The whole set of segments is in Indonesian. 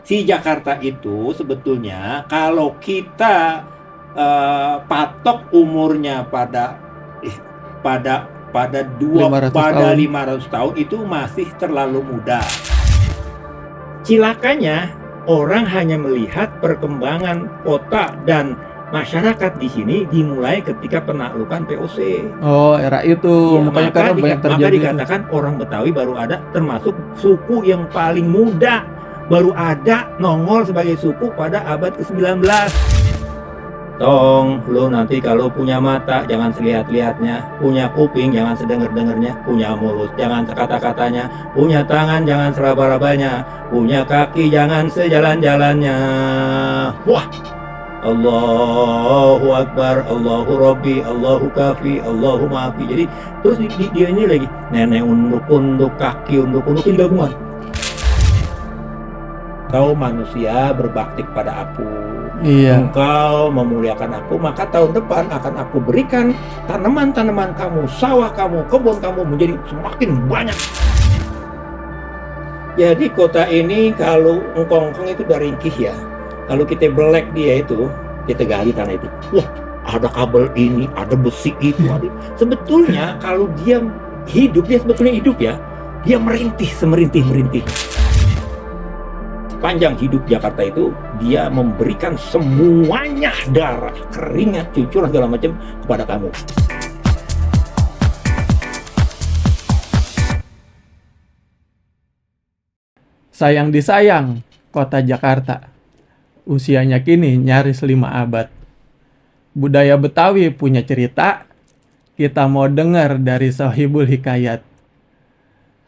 Si Jakarta itu sebetulnya kalau kita patok umurnya pada pada dua 500 pada tahun. 500 tahun itu masih terlalu muda. Cilakanya orang hanya melihat perkembangan kota dan masyarakat di sini dimulai ketika penaklukan VOC. Oh, era itu. Ya, Makanya karena banyak maka terjadi itu. dikatakan orang Betawi baru ada, termasuk suku yang paling muda, baru ada nongol sebagai suku pada abad ke-19. Tong, lo nanti kalau punya mata jangan selihat-lihatnya, punya kuping jangan sedenger-dengernya, punya mulut jangan sekata-katanya, punya tangan jangan seraba-rabanya, punya kaki jangan sejalan-jalannya. Wah, Allahu Akbar, Allahu Rabbi, Allahu Kafi, Allahu Maafi. Jadi terus dia ini lagi nenek unduk-unduk, kaki unduk-unduk, ini gabungan. Kau manusia berbakti kepada aku, Iya. engkau memuliakan aku, maka tahun depan akan aku berikan tanaman-tanaman kamu, sawah kamu, kebun kamu menjadi semakin banyak. Jadi kota ini kalau engkong-engkong itu dari ringkih ya. Kalau kita belek dia itu, kita gali tanah itu. Wah, ada kabel ini, ada besi itu, ada. Sebetulnya kalau dia hidup, dia sebetulnya hidup ya. Dia merintih, semerintih-merintih. Panjang hidup Jakarta itu dia memberikan semuanya, darah, keringat, cucur segala macam kepada kamu. Sayang disayang, kota Jakarta. Usianya kini nyaris 5 abad. Budaya Betawi punya cerita, kita mau dengar dari Sohibul Hikayat.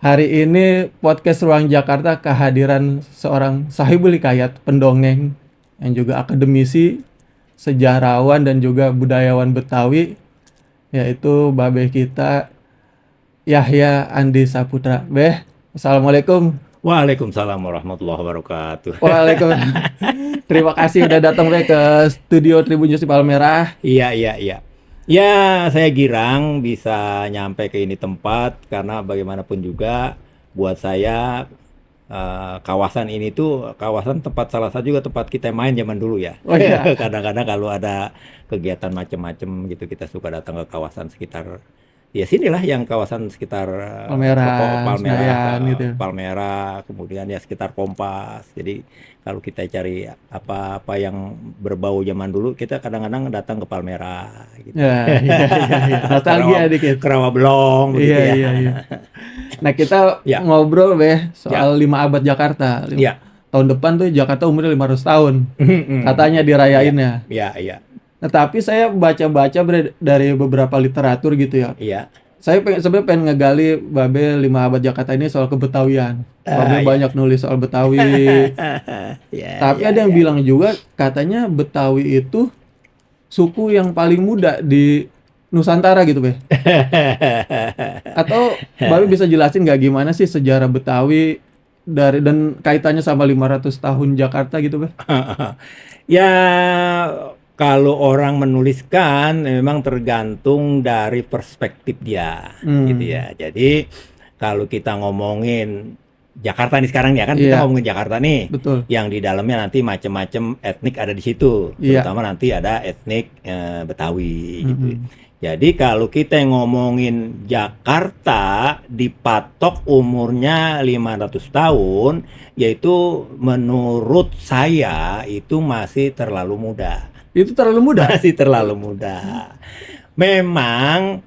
Hari ini podcast Ruang Jakarta kehadiran seorang Sohibul Hikayat, pendongeng yang juga akademisi, sejarawan dan juga budayawan Betawi, yaitu babe kita Yahya Andi Saputra. Beh, Assalamualaikum. Waalaikumsalam warahmatullahi wabarakatuh. Waalaikumsalam. Terima kasih udah datang Beh ke studio Tribun News di Palmerah. Iya, iya, iya. Ya, saya girang bisa nyampe ke ini tempat karena bagaimanapun juga buat saya kawasan ini tuh kawasan tempat salah satu juga tempat kita main zaman dulu ya. Oh iya, Kadang-kadang kalau ada kegiatan macam-macam gitu kita suka datang ke kawasan sekitar ya sinilah yang kawasan sekitar Palmerah, Senayan gitu. Palmerah, kemudian ya sekitar Kompas. Jadi kalau kita cari apa-apa yang berbau zaman dulu, kita kadang-kadang datang ke Palmerah gitu. Ya, iya, iya, iya. Nostalgia dikit. Ke Rawabelong Iya, begitu ya. iya, iya. Nah, kita Ya, ngobrol Beh ya, soal 5 abad Jakarta. ya. Tahun depan tuh Jakarta umurnya 500 tahun. Katanya Ya, dirayainnya. ya, ya, Nah, tapi saya baca-baca dari beberapa literatur gitu ya. ya. Saya sebenarnya pengen ngegali Babe 5 abad Jakarta ini soal kebetawian. Babe Ya. banyak nulis soal Betawi. Ya, Tapi ya, ada yang ya. bilang juga katanya Betawi itu suku yang paling muda di Nusantara gitu, Beh. Atau Babe bisa jelasin nggak gimana sih sejarah Betawi dan kaitannya sama 500 tahun Jakarta gitu, Beh? Ya, kalau orang menuliskan memang tergantung dari perspektif dia, gitu Hmm, ya. Jadi kalau kita ngomongin Jakarta nih sekarang ya kan kita iya, ngomongin Jakarta nih, betul. yang di dalamnya nanti macam-macam etnik ada di situ, Iya. terutama nanti ada etnik Betawi gitu. Mm-mm. Jadi kalau kita ngomongin Jakarta dipatok umurnya 500 tahun, yaitu menurut saya itu masih terlalu muda. Itu terlalu muda. Masih terlalu muda. Memang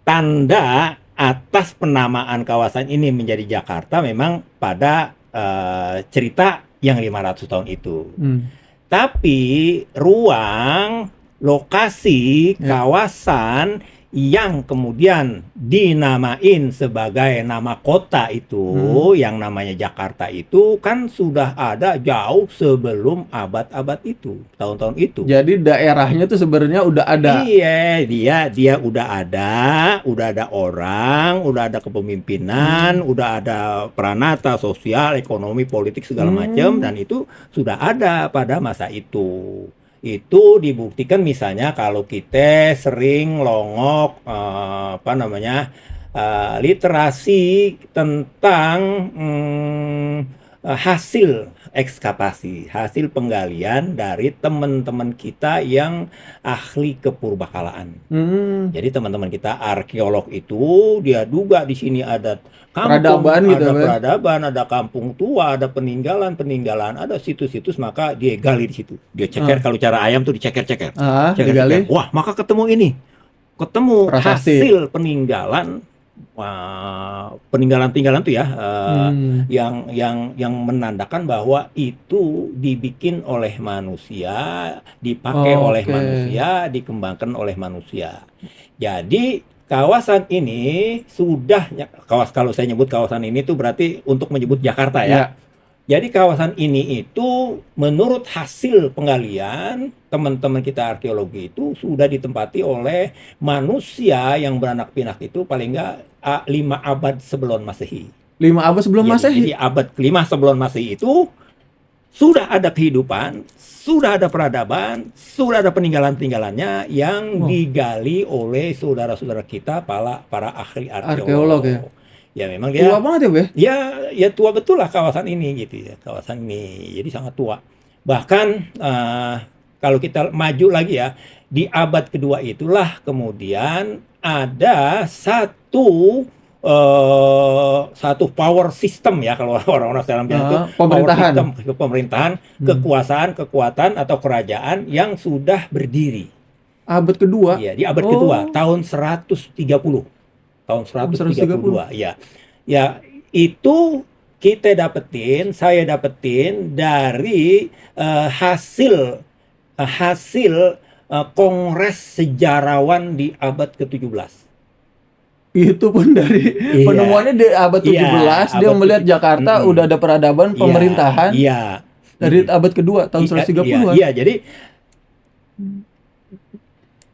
tanda atas penamaan kawasan ini menjadi Jakarta memang pada cerita yang 500 tahun itu. Hmm, Tapi ruang, lokasi, ya. kawasan yang kemudian dinamain sebagai nama kota itu, yang namanya Jakarta itu kan sudah ada jauh sebelum abad-abad itu, tahun-tahun itu. Jadi daerahnya tuh sebenarnya udah ada. Iya, dia udah ada orang, udah ada kepemimpinan, udah ada peranata sosial, ekonomi, politik segala macam, dan itu sudah ada pada masa itu. Itu dibuktikan misalnya kalau kita sering longok literasi tentang hasil ekskavasi, hasil penggalian dari teman-teman kita yang ahli kepurbakalaan. Hmm, Jadi teman-teman kita arkeolog itu dia duga di sini ada kampung, peradaban gitu ada ya, Bang? peradaban, ada kampung tua, ada peninggalan-peninggalan, ada situs-situs, maka dia gali di situ. Dia ceker, Ah, kalau cara ayam tuh diceker-ceker. digali Ceker-ceker. Wah, maka ketemu ini. Ketemu prasasti. hasil peninggalan, peninggalan-peninggalan tuh ya, Hmm, yang menandakan bahwa itu dibikin oleh manusia, dipakai oleh oke. manusia, dikembangkan oleh manusia. Jadi kawasan ini sudah, kalau saya nyebut kawasan ini tuh berarti untuk menyebut Jakarta ya. Ya, Jadi kawasan ini itu menurut hasil penggalian teman-teman kita arkeologi itu sudah ditempati oleh manusia yang beranak pinak itu paling nggak 5 abad sebelum Masehi. 5 abad sebelum Jadi Masehi. abad kelima sebelum Masehi itu sudah ada kehidupan, sudah ada peradaban, sudah ada peninggalan-peninggalannya yang Oh, digali oleh saudara-saudara kita para ahli arkeolog ya. arkeolog. Ya memang Tua dia banget ya, Be? ya, ya tua betul lah kawasan ini gitu ya, kawasan ini. Jadi sangat tua. Bahkan kalau kita maju lagi ya, di abad kedua itulah kemudian ada satu power system ya, kalau orang-orang sekarang bilang itu power Pemerintahan. system, pemerintahan, Hmm. kekuasaan, kekuatan atau kerajaan yang sudah berdiri. Abad kedua. Iya, di abad kedua, Oh, tahun 130. Tahun tahun 130. 132, ya. Ya, itu kita dapetin, saya dapetin dari hasil kongres sejarawan di abad ke-17. Itu pun dari Iya, penemuannya di abad iya, 17, dia abad melihat tujuh. Jakarta Mm-mm. udah ada peradaban Iya, pemerintahan iya. dari Mm-mm. abad kedua tahun Iya, iya, 130-an. iya. Jadi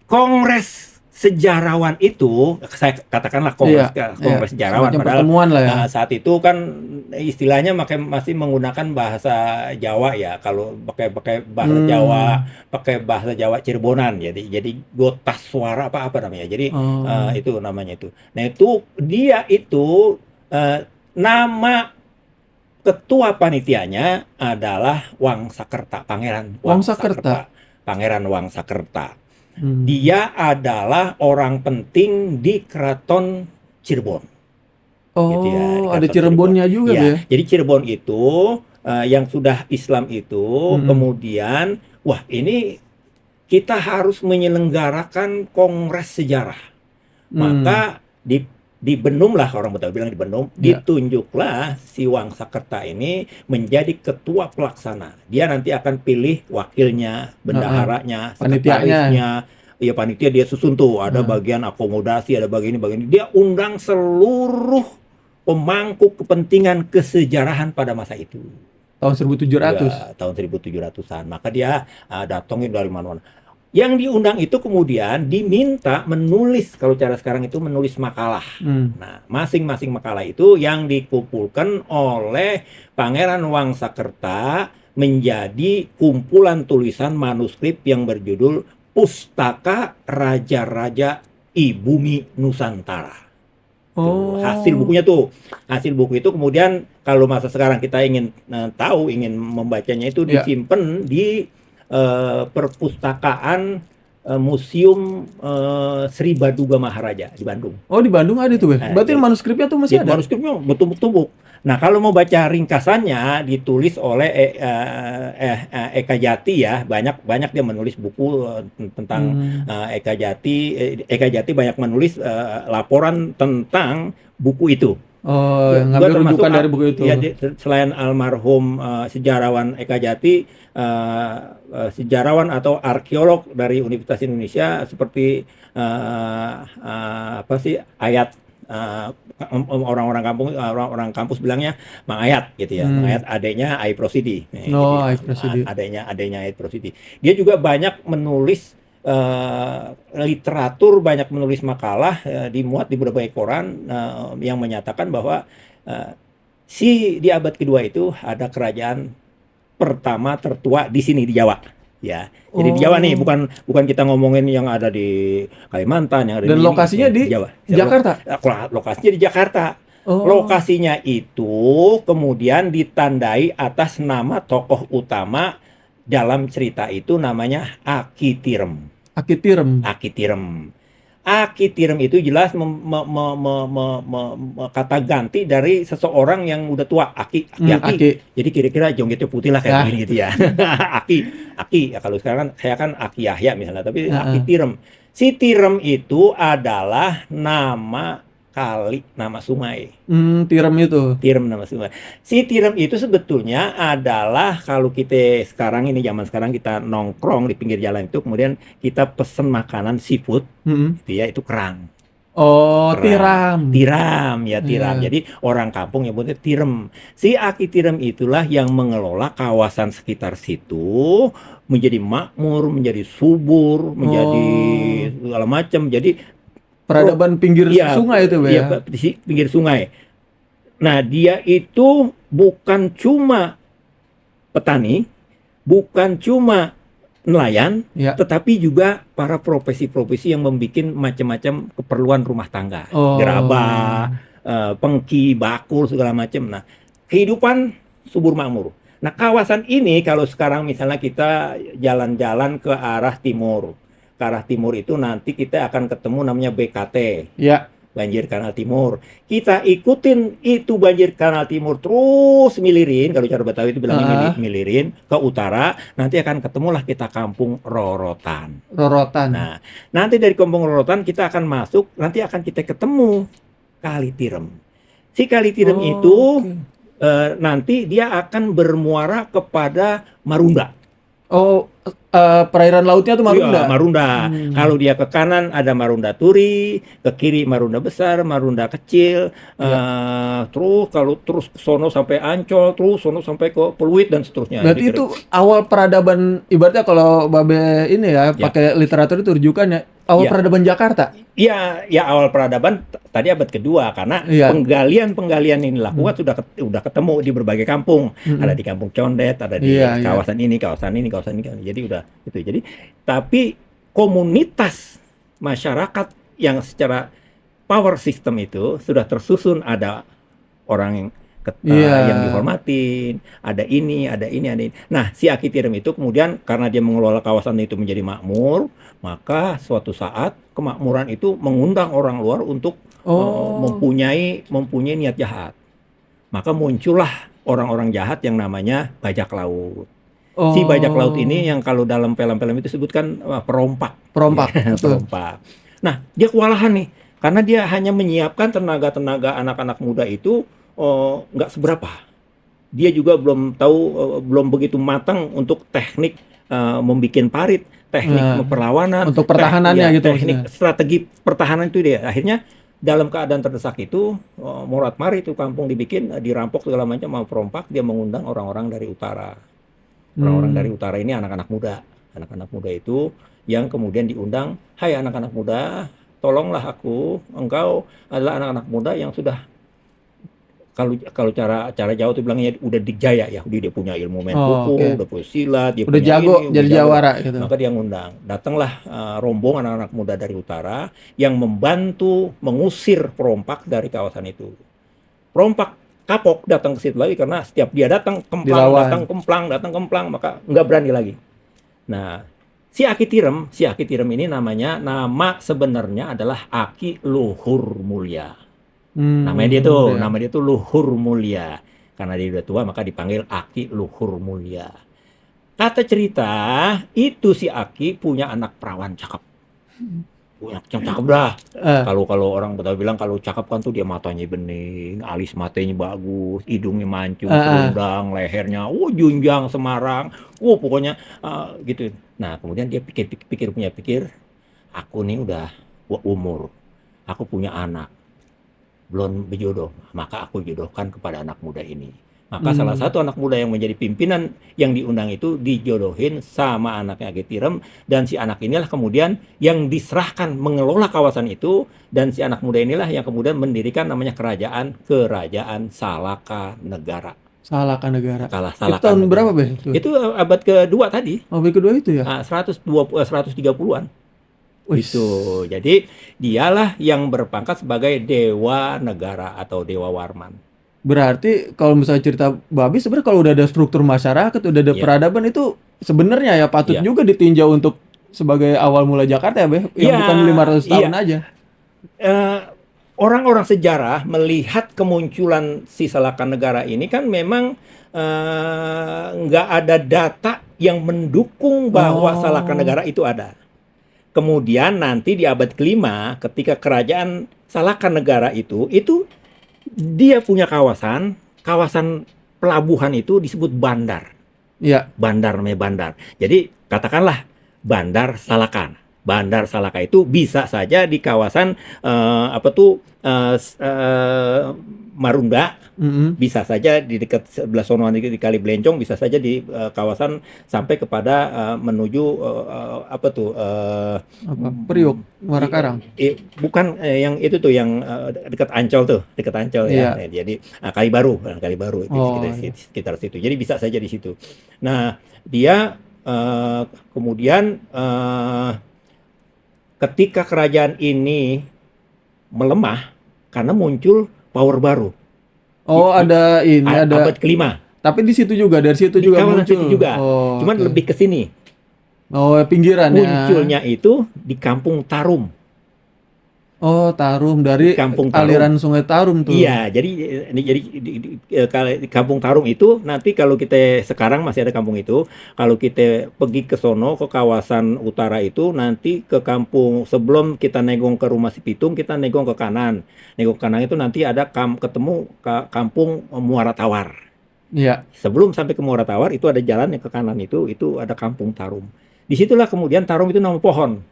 kongres sejarawan itu, saya katakanlah Iya, iya, kongres sejarawan, semacam padahal pertemuan lah ya. saat itu kan istilahnya masih menggunakan bahasa Jawa ya. Kalau pakai bahasa Jawa, Hmm. pakai bahasa Jawa Cirebonan, jadi gotas suara apa apa namanya. Jadi Oh, itu namanya itu. Nah itu dia itu, nama ketua panitianya adalah Wangsakerta, Pangeran Wangsakerta. Wangsakerta, Pangeran Wangsakerta. Hmm. Dia adalah orang penting di Keraton Cirebon, gitu ya, di Oh, ada Keraton Cirebon. Cirebonnya juga, Be. Ya, jadi Cirebon itu yang sudah Islam itu Mm-mm. kemudian, wah ini kita harus menyelenggarakan kongres sejarah. Hmm. Maka dibenumlah, orang Betawi bilang dibenum, Ya, ditunjuklah si Wangsakerta ini menjadi ketua pelaksana. Dia nanti akan pilih wakilnya, heeh. bendaharanya, Panitianya. sekretarisnya. Ya panitia dia susun tuh, ada Nah, bagian akomodasi, ada bagian ini, bagian ini. Dia undang seluruh pemangku kepentingan kesejarahan pada masa itu. tahun 1700. Ya, tahun 1700-an. Maka dia datangin dari mana-mana. Yang diundang itu kemudian diminta menulis, kalau cara sekarang itu menulis makalah. Hmm. Nah, masing-masing makalah itu yang dikumpulkan oleh Pangeran Wangsakerta menjadi kumpulan tulisan manuskrip yang berjudul Pustaka Raja-Raja Ibumi Nusantara. Tuh, hasil Oh, bukunya tuh. Hasil buku itu kemudian kalau masa sekarang kita ingin tahu, ingin membacanya, itu ya. disimpan di perpustakaan Museum Sri Baduga Maharaja di Bandung. Oh, di Bandung ada tuh, Be. Berarti Jadi manuskripnya tuh masih ada. manuskripnya betul-betul. Nah, kalau mau baca ringkasannya ditulis oleh Eka Jati ya, banyak dia menulis buku tentang Hmm. Eka Jati. Eka Jati banyak menulis laporan tentang buku itu. Oh, Juga ngambil termasuk rujukan dari buku itu. ya, selain almarhum sejarawan Eka Jati, sejarawan atau arkeolog dari Universitas Indonesia seperti apa sih, Ayat, orang-orang kampus bilangnya Mang Ayat gitu ya, Mang Hmm. Ayat adanya Ai Prosidi, gitu Oh, ya, Aif Presidi. adanya Ai Prosidi. Dia juga banyak menulis literatur, banyak menulis makalah, dimuat di berbagai koran, yang menyatakan bahwa di abad kedua itu ada kerajaan pertama tertua di sini di Jawa. Ya, jadi di Jawa nih, Oh, bukan bukan kita ngomongin yang ada di Kalimantan, yang ada dan di ini, lokasinya di di Jawa. Jakarta. Lokasinya di Jakarta. Oh, Lokasinya itu kemudian ditandai atas nama tokoh utama dalam cerita itu namanya Aki Tirem. Aki Tirem. Aki Tirem. Aki Tirem itu jelas kata ganti dari seseorang yang udah tua, Aki, Aki. Aki. Jadi kira-kira jonggetnya putih lah kayak Ya. begini gitu ya. Aki, Aki. Ya, kalau sekarang kan saya kan Aki Yahya misalnya, tapi Aki Heeh. Tirem. Si Tirem itu adalah nama kali, nama sungai. Tirem itu. Tirem nama sungai. Si Tirem itu sebetulnya adalah kalau kita sekarang ini zaman sekarang kita nongkrong di pinggir jalan itu kemudian kita pesen makanan seafood Mm-mm. itu ya itu kerang. Oh, Kerang. tiram. Tiram ya tiram. Iya. Jadi orang kampung nyebutnya tirem. Si Aki Tirem itulah yang mengelola kawasan sekitar situ menjadi makmur, menjadi subur, menjadi Oh, segala macam. Jadi peradaban pinggir iya sungai itu, Be, iya ya. di pinggir sungai. Nah, dia itu bukan cuma petani, bukan cuma nelayan, Ya. tetapi juga para profesi-profesi yang membuat macam-macam keperluan rumah tangga, gerabah, Oh. pengki, bakul segala macam. Nah, kehidupan subur makmur. Nah, kawasan ini kalau sekarang misalnya kita jalan-jalan ke arah timur itu nanti kita akan ketemu namanya BKT. Ya. Banjir Kanal Timur. Kita ikutin itu banjir Kanal Timur terus milirin, kalau cara Betawi itu bilangnya Heeh. milirin ke utara, nanti akan ketemulah kita Kampung Rorotan. Rorotan. Nah, nanti dari Kampung Rorotan kita akan masuk, nanti akan kita ketemu Kali Tirem. Si Kali Tirem Oh, itu oke. nanti dia akan bermuara kepada Marunda. Oh, perairan lautnya tuh Iya, Marunda. Marunda. Kalau dia ke kanan ada Marunda Turi, ke kiri Marunda Besar, Marunda Kecil, Ya. terus kalau terus ke sono sampai Ancol, terus sono sampai ke Pluit dan seterusnya. Jadi Berarti itu awal peradaban, ibaratnya kalau Babe ini ya ya, pakai literatur itu rujukan ya, awal ya, peradaban Jakarta. ya, ya awal peradaban tadi abad kedua karena Iya. penggalian ini Hmm. dilakukan sudah ketemu di berbagai kampung. Ada Mm-mm. di Kampung Condet, ada Iya, di iya. kawasan ini, kawasan ini, kawasan ini. Jadi udah itu. Jadi tapi komunitas masyarakat yang secara power system itu sudah tersusun, ada orang Iya. yang dihormatin, ada ini, ada ini, ada ini. Nah, si Aki Tirem itu kemudian karena dia mengelola kawasan itu menjadi makmur, maka suatu saat kemakmuran itu mengundang orang luar untuk Oh. mempunyai niat jahat. Maka muncullah orang-orang jahat yang namanya bajak laut. Si bajak laut ini Oh. yang kalau dalam film-film itu sebutkan perompak, Perompak, ya, betul. perompak. Nah, dia kewalahan nih, karena dia hanya menyiapkan tenaga-tenaga anak-anak muda itu nggak seberapa. Dia juga belum tahu, belum begitu matang untuk teknik membuat parit, teknik Nah, perlawanan, untuk pertahanannya ya, gitu teknik maksudnya. strategi pertahanan itu dia. Akhirnya dalam keadaan terdesak itu, Morat Mari itu kampung dibikin, dirampok segala macam sama perompak, dia mengundang orang-orang dari utara. Orang-orang dari Hmm. utara ini anak-anak muda. Anak-anak muda itu yang kemudian diundang, "Hai anak-anak muda, tolonglah aku. Engkau adalah anak-anak muda yang sudah kalau kalau cara cara Jawa itu bilangnya udah dijaya ya, dia punya ilmu main Oh, pukul, oke. udah punya silat, dia Udah punya jago ini, udah jadi jago. jawara gitu. Maka dia ngundang. Datanglah rombongan anak-anak muda dari utara yang membantu mengusir perompak dari kawasan itu. Perompak kapok datang ke situ lagi karena setiap dia datang Dilawan. datang kemplang, maka nggak berani lagi. Nah, si Aki Tirem ini nama sebenarnya adalah Aki Luhur Mulia. Luhur mulia. Nama dia tuh Luhur Mulia. Karena dia udah tua maka dipanggil Aki Luhur Mulia. Kata cerita, itu si Aki punya anak perawan cakep. Punya yang cakep dah. Eh, Kalau kalau orang Betawi bilang kalau cakep kan tuh dia matanya bening, alis matanya bagus, hidungnya mancung, eh. serundang, lehernya, junjang semarang, pokoknya gitu. Nah kemudian dia pikir, aku nih udah umur, aku punya anak, belum berjodoh, maka aku jodohkan kepada anak muda ini. Maka salah Hmm. satu anak muda yang menjadi pimpinan yang diundang itu dijodohin sama anaknya Aki Tirem, dan si anak inilah kemudian yang diserahkan mengelola kawasan itu, dan si anak muda inilah yang kemudian mendirikan namanya Kerajaan Salaka Negara. Salahkan negara. Itu Salaka tahun berapa, Negara. Be? Itu. Itu abad kedua tadi, Abad kedua itu ya? 120, 130-an. Wih, Itu. Jadi dialah yang berpangkat sebagai dewa negara atau dewa Warman. berarti kalau misalnya cerita babi sebenarnya kalau udah ada struktur masyarakat, udah ada Ya, peradaban itu sebenarnya ya patut ya. juga ditinjau untuk sebagai awal mula Jakarta ya, Be, yang Iya, bukan 500 tahun iya. aja. Eh, Orang-orang sejarah melihat kemunculan si Salakan Negara ini kan memang nggak ada data yang mendukung bahwa Salakan Oh, Negara itu ada. Kemudian nanti di abad kelima, ketika kerajaan Salakan Negara itu dia punya kawasan, kawasan pelabuhan itu disebut bandar. iya. Bandar namanya bandar. Jadi katakanlah Bandar Salakan. Bandar Salaka itu bisa saja di kawasan apa tuh Marunda, Mm-mm. bisa saja di dekat sebelah sono di Kali Blencong, bisa saja di kawasan sampai kepada menuju apa tuh Apa? Priuk, Muara i- Karang. bukan yang itu tuh yang dekat Ancol tuh, dekat Ancol ya. Iya. Nah, jadi Kali Baru, Kali Baru itu sekitar, Oh, iya. sekitar situ. Jadi bisa saja di situ. Nah, dia kemudian ketika kerajaan ini melemah karena muncul power baru Oh, di ada ini, abad ada. kelima Tapi di situ juga, dari situ di juga kawasan situ muncul. juga. Oh, Cuman oke. lebih ke sini. Oh, pinggiran ya. Munculnya itu di Kampung Tarum. Oh, Tarum Di dari Kampung Tarum. aliran Sungai Tarum tuh. Iya, jadi di Kampung Tarum itu nanti kalau kita sekarang masih ada kampung itu, kalau kita pergi ke sono ke kawasan utara itu nanti ke kampung sebelum kita negong ke rumah si Pitung kita negong ke kanan. Negong ke kanan itu nanti ada ketemu kampung Muara Tawar. Iya. Sebelum sampai ke Muara Tawar itu ada jalan yang ke kanan itu ada kampung Tarum. Disitulah kemudian Tarum itu nama pohon.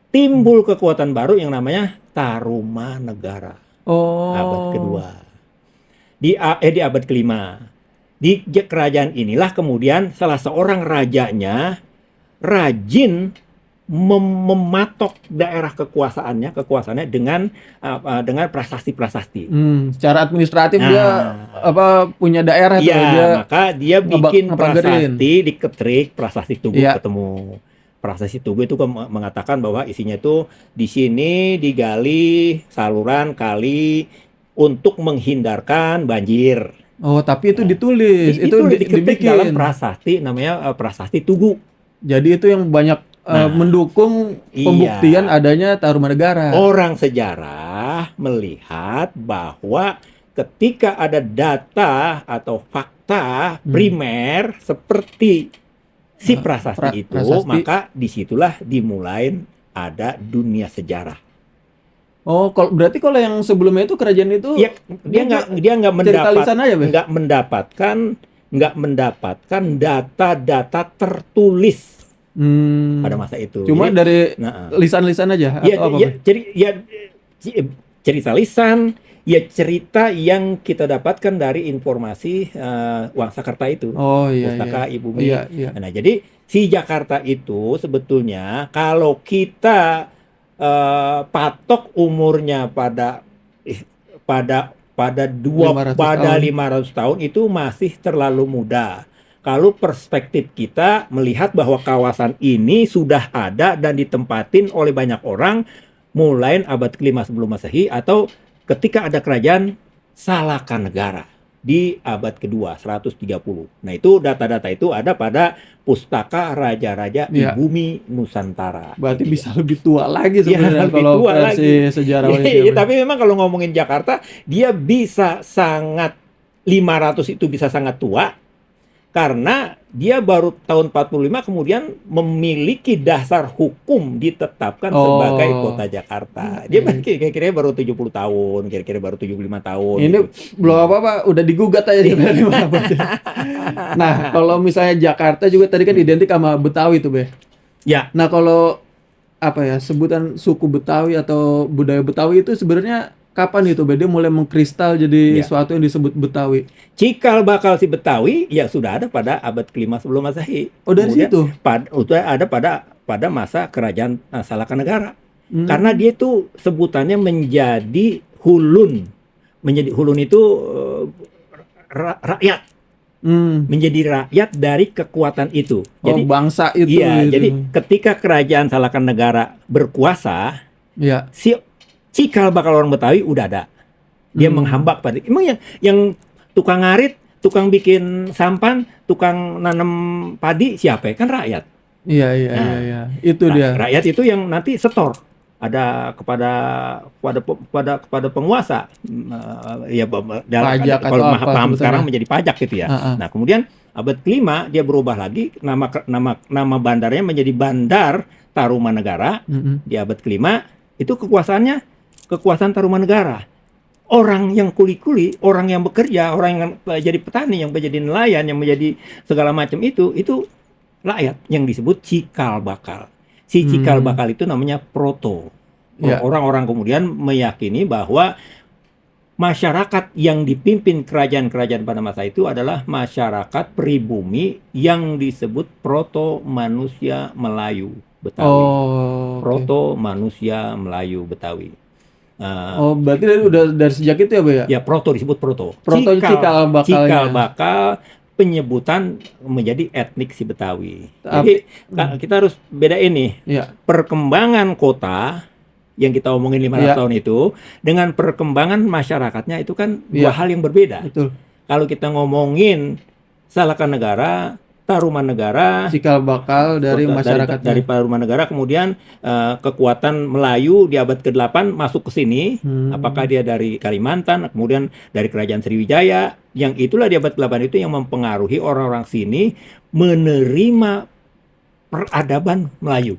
Timbul kekuatan baru yang namanya Tarumanegara abad Oh, kedua. Di abad kelima. Di kerajaan inilah kemudian salah seorang rajanya rajin mematok daerah kekuasaannya dengan prasasti-prasasti. secara administratif dia Nah, apa punya daerah tuh iya, dia maka dia bikin ngepagerin. prasasti di Ketrik, prasasti Tugu Iya. ketemu. Prasasti Tugu itu mengatakan bahwa isinya itu di sini digali saluran kali untuk menghindarkan banjir. Oh, tapi itu Nah, ditulis, itu ditulis diketik dalam dibikin. prasasti namanya prasasti Tugu. Jadi itu yang banyak Nah, mendukung iya, pembuktian adanya Tarumanegara. orang sejarah melihat bahwa ketika ada data atau fakta Hmm. primer seperti si prasasti itu, Prasasti. maka disitulah dimulai ada dunia sejarah. Oh, berarti kalau yang sebelumnya itu kerajaan itu Ya, dia nggak cerita lisan aja, Be? nggak mendapatkan data-data tertulis pada Hmm. masa itu. Cuma Jadi, dari nah, lisan-lisan aja ya, atau apa, ya, Be? cerita lisan, ya cerita yang kita dapatkan dari informasi Wangsakerta itu, Oh, iya, iya. Pustaka Ibumi. Iya, iya. Nah, jadi si Jakarta itu sebetulnya kalau kita patok umurnya pada 500 tahun. 500 tahun itu masih terlalu muda. Kalau perspektif kita melihat bahwa kawasan ini sudah ada dan ditempatin oleh banyak orang mulai abad kelima sebelum Masehi atau ketika ada kerajaan Salakan Negara di abad kedua 130. Nah, itu data-data itu ada pada Pustaka Raja-Raja Iya. Ibumi Nusantara. Berarti Gitu ya. bisa lebih tua lagi Ya, sebenarnya lebih kalau tua versi lagi. sejarawan Iya, itu, Be. tapi memang kalau ngomongin Jakarta, dia bisa sangat 500 itu bisa sangat tua karena dia baru tahun 45 kemudian memiliki dasar hukum ditetapkan sebagai Oh, kota Jakarta. Dia iya. kira-kira baru 70 tahun, kira-kira baru 75 tahun Ini gitu. belum apa-apa, udah digugat aja sebenarnya mana-mana. Nah, kalau misalnya Jakarta juga tadi kan identik sama Betawi tuh, Be. Ya, Nah, kalau apa ya, sebutan suku Betawi atau budaya Betawi itu sebenarnya kapan itu, Be? Dia mulai mengkristal jadi ya. suatu yang disebut Betawi. Cikal bakal si Betawi ya sudah ada pada abad kelima sebelum Masehi. Oh, dari Kemudian situ. udah ada pada masa kerajaan Salakan Negara. Hmm. Karena dia itu sebutannya menjadi hulun. Menjadi hulun itu rakyat. menjadi rakyat dari kekuatan itu. Jadi bangsa itu. Iya, jadi ketika kerajaan Salakan Negara berkuasa, ya, si cikal bakal orang Betawi udah ada. Dia menghambak pada. Emang yang tukang ngarit, tukang bikin sampan, tukang nanam padi siapa? Kan rakyat. Iya. Itu dia. Rakyat itu yang nanti setor ada kepada penguasa, Pajak kalau atau apa paham sebetulnya. sekarang menjadi pajak gitu ya. Nah, kemudian abad kelima dia berubah lagi, nama bandarnya menjadi Bandar Tarumanegara. Di abad kelima itu kekuasaan Tarumanegara. Orang yang kuli-kuli, orang yang bekerja, orang yang jadi petani, yang menjadi nelayan, yang menjadi segala macam itu rakyat yang disebut cikal bakal. Si cikal bakal itu namanya proto. Orang-orang kemudian meyakini bahwa masyarakat yang dipimpin kerajaan-kerajaan pada masa itu adalah masyarakat pribumi yang disebut proto manusia Melayu Betawi. Proto manusia Melayu Betawi. Berarti udah dari sejak itu ya, Pak ya? Ya, proto disebut proto. Cikal bakal penyebutan menjadi etnik si Betawi. Jadi kita harus bedain nih. Perkembangan kota yang kita omongin 500 tahun itu dengan perkembangan masyarakatnya itu kan dua hal yang berbeda. Betul. Kalau kita ngomongin Salakan Negara, Tarumanegara, cikal bakal dari masyarakatnya. Dari Tarumanegara, kemudian kekuatan Melayu di abad ke-8 masuk ke sini. Apakah dia dari Kalimantan, kemudian dari Kerajaan Sriwijaya, yang itulah di abad ke-8 itu yang mempengaruhi orang-orang sini menerima peradaban Melayu.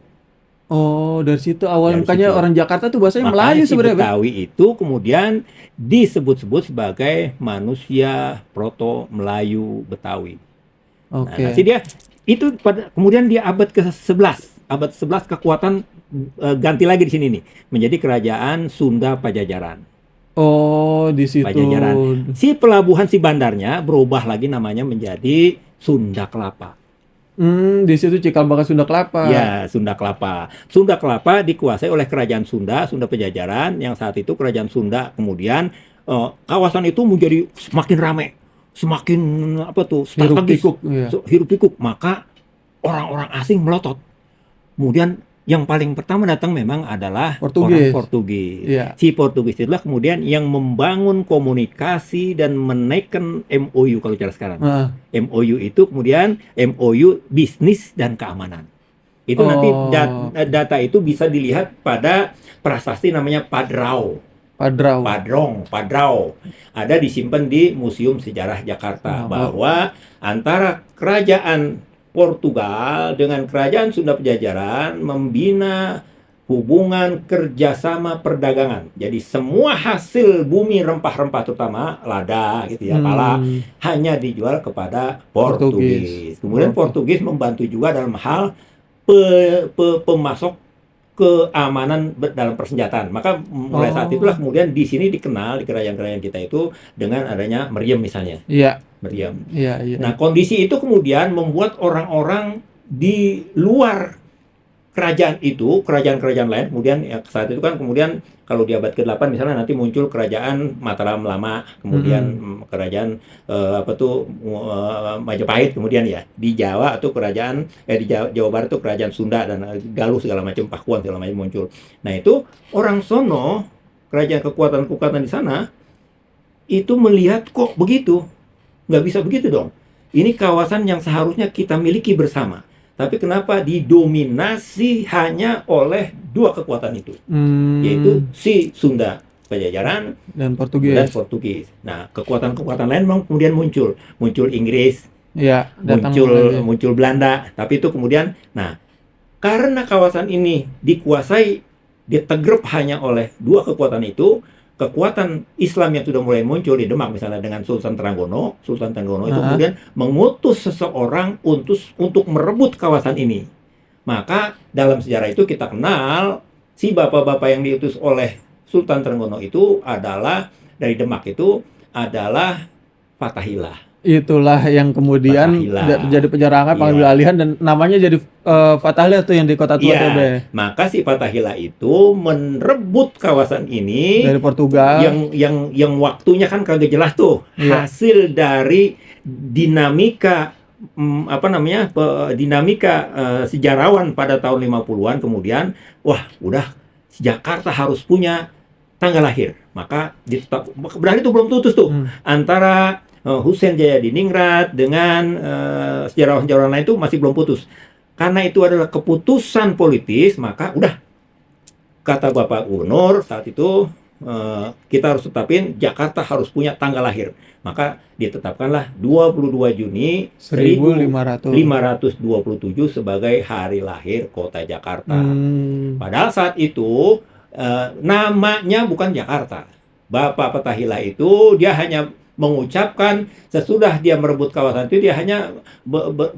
Dari situ awal makanya orang Jakarta tuh bahasanya Melayu sebenarnya. Betawi itu kemudian disebut-sebut sebagai manusia proto Melayu Betawi. Nah, dia itu kemudian dia abad ke-11. Abad 11 kekuatan ganti lagi di sini nih menjadi kerajaan Sunda Pajajaran. Di situ. Pajajaran. Si pelabuhan si bandarnya berubah lagi namanya menjadi Sunda Kelapa. Di situ cikal bakal Sunda Kelapa. Ya, Sunda Kelapa. Sunda Kelapa dikuasai oleh kerajaan Sunda Pajajaran yang saat itu kerajaan Sunda. Kemudian kawasan itu menjadi semakin ramai. Semakin hiruk pikuk, maka orang-orang asing melotot. Kemudian yang paling pertama datang memang adalah orang Portugis. Si Portugis itulah kemudian yang membangun komunikasi dan menaikkan MOU kalau cara sekarang. MOU itu kemudian MOU bisnis dan keamanan. Itu nanti data itu bisa dilihat pada prasasti namanya Padrao. Padrao. Ada disimpan di Museum Sejarah Jakarta bahwa antara kerajaan Portugal dengan kerajaan Sunda Pajajaran membina hubungan kerjasama perdagangan. Jadi semua hasil bumi rempah-rempah terutama lada gitu ya, pala hanya dijual kepada Portugis. Kemudian Portugis membantu juga dalam hal pemasok keamanan dalam persenjataan. Maka mulai saat itulah kemudian di sini dikenal di kerajaan-kerajaan kita itu dengan adanya meriam misalnya. Meriam. Nah, kondisi itu kemudian membuat orang-orang di luar kerajaan itu, kerajaan-kerajaan lain, kemudian saat itu kan kemudian kalau di abad ke-8 misalnya nanti muncul kerajaan Mataram Lama, kemudian kerajaan Majapahit, kemudian ya di Jawa atau kerajaan di Jawa Barat itu kerajaan Sunda dan Galuh segala macam, Pakuan segala macam muncul. Nah, itu orang sono, kerajaan kekuatan-kekuatan di sana itu melihat kok begitu. Nggak bisa begitu dong. Ini kawasan yang seharusnya kita miliki bersama. Tapi kenapa didominasi hanya oleh dua kekuatan itu? Yaitu si Sunda Pajajaran dan Portugis. Nah, kekuatan-kekuatan lain memang kemudian muncul. Muncul Inggris, muncul Belanda. Tapi itu kemudian, nah, karena kawasan ini dikuasai, ditegrep hanya oleh dua kekuatan itu, kekuatan Islam yang sudah mulai muncul di Demak misalnya dengan Sultan Trenggono itu kemudian mengutus seseorang untuk merebut kawasan ini. Maka dalam sejarah itu kita kenal si bapak-bapak yang diutus oleh Sultan Trenggono itu adalah dari Demak itu adalah Fathahillah. itulah yang kemudian Fathahillah. jadi penyerangan, Iya. pengambil alihan dan namanya jadi Fathahillah tuh yang di Kota Tua tuh, Be. Iya, maka si Fathahillah itu merebut kawasan ini Dari Portugal. yang waktunya kan kagak jelas tuh, Iya. hasil dari dinamika apa namanya dinamika sejarawan pada tahun 50-an. Kemudian wah udah Jakarta harus punya tanggal lahir, maka ditetap berarti itu belum putus tuh antara Hussein Jayadiningrat dengan sejarawan-sejarawan lain itu masih belum putus. Karena itu adalah keputusan politis, maka udah kata Bapak Gubernur saat itu kita harus tetapin Jakarta harus punya tanggal lahir. Maka ditetapkanlah 22 Juni 1500. 1527 sebagai hari lahir kota Jakarta. Padahal saat itu namanya bukan Jakarta. Bapak Fathahillah itu dia hanya mengucapkan sesudah dia merebut kawasan itu, dia hanya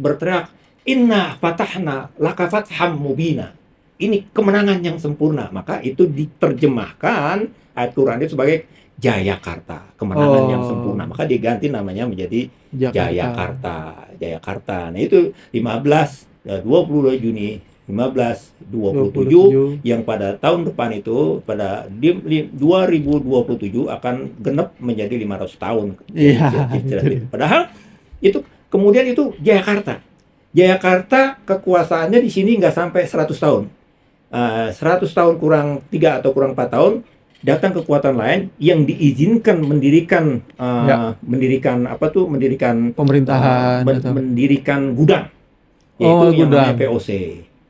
berteriak, Inna fatahna laka fatham mubina. Ini kemenangan yang sempurna. Maka itu diterjemahkan ayat Quran itu sebagai Jayakarta, kemenangan yang sempurna. Maka diganti namanya menjadi Jayakarta. Jayakarta. Nah itu 22 Juni 1527 yang pada tahun depan itu pada 2027 akan genep menjadi 500 tahun. Padahal itu kemudian itu Jayakarta. Jayakarta kekuasaannya di sini nggak sampai 100 tahun. 100 tahun kurang 3 atau kurang 4 tahun datang kekuatan lain yang diizinkan mendirikan mendirikan pemerintahan, mendirikan gudang, yaitu yang namanya VOC.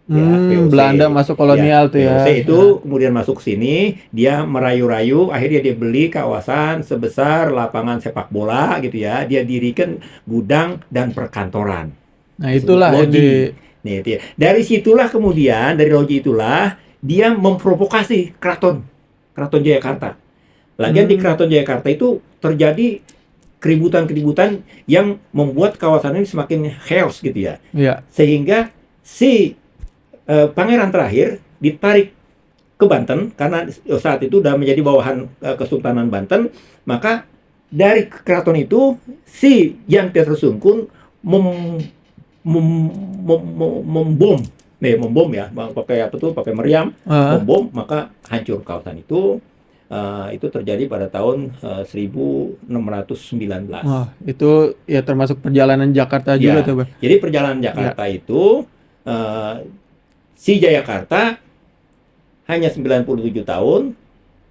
VOC. Belanda masuk kolonial tuh ya. VOC itu kemudian masuk sini, dia merayu-rayu, akhirnya dia beli kawasan sebesar lapangan sepak bola gitu ya. Dia dirikan gudang dan perkantoran. Nah itulah loji. Dari situlah kemudian dari loji itulah dia memprovokasi keraton Jayakarta. Lagian di Keraton Jayakarta itu terjadi keributan-keributan yang membuat kawasan ini semakin chaos gitu ya. Sehingga si pangeran terakhir ditarik ke Banten karena saat itu sudah menjadi bawahan Kesultanan Banten. Maka dari keraton itu si Jan Petrus Sungkun membom ya, pakai meriam, membom, maka hancur kawasan itu. Itu terjadi pada tahun 1619. Itu ya termasuk perjalanan Jakarta juga tuh, Bang. Jadi perjalanan Jakarta itu si Jayakarta hanya 97 tahun,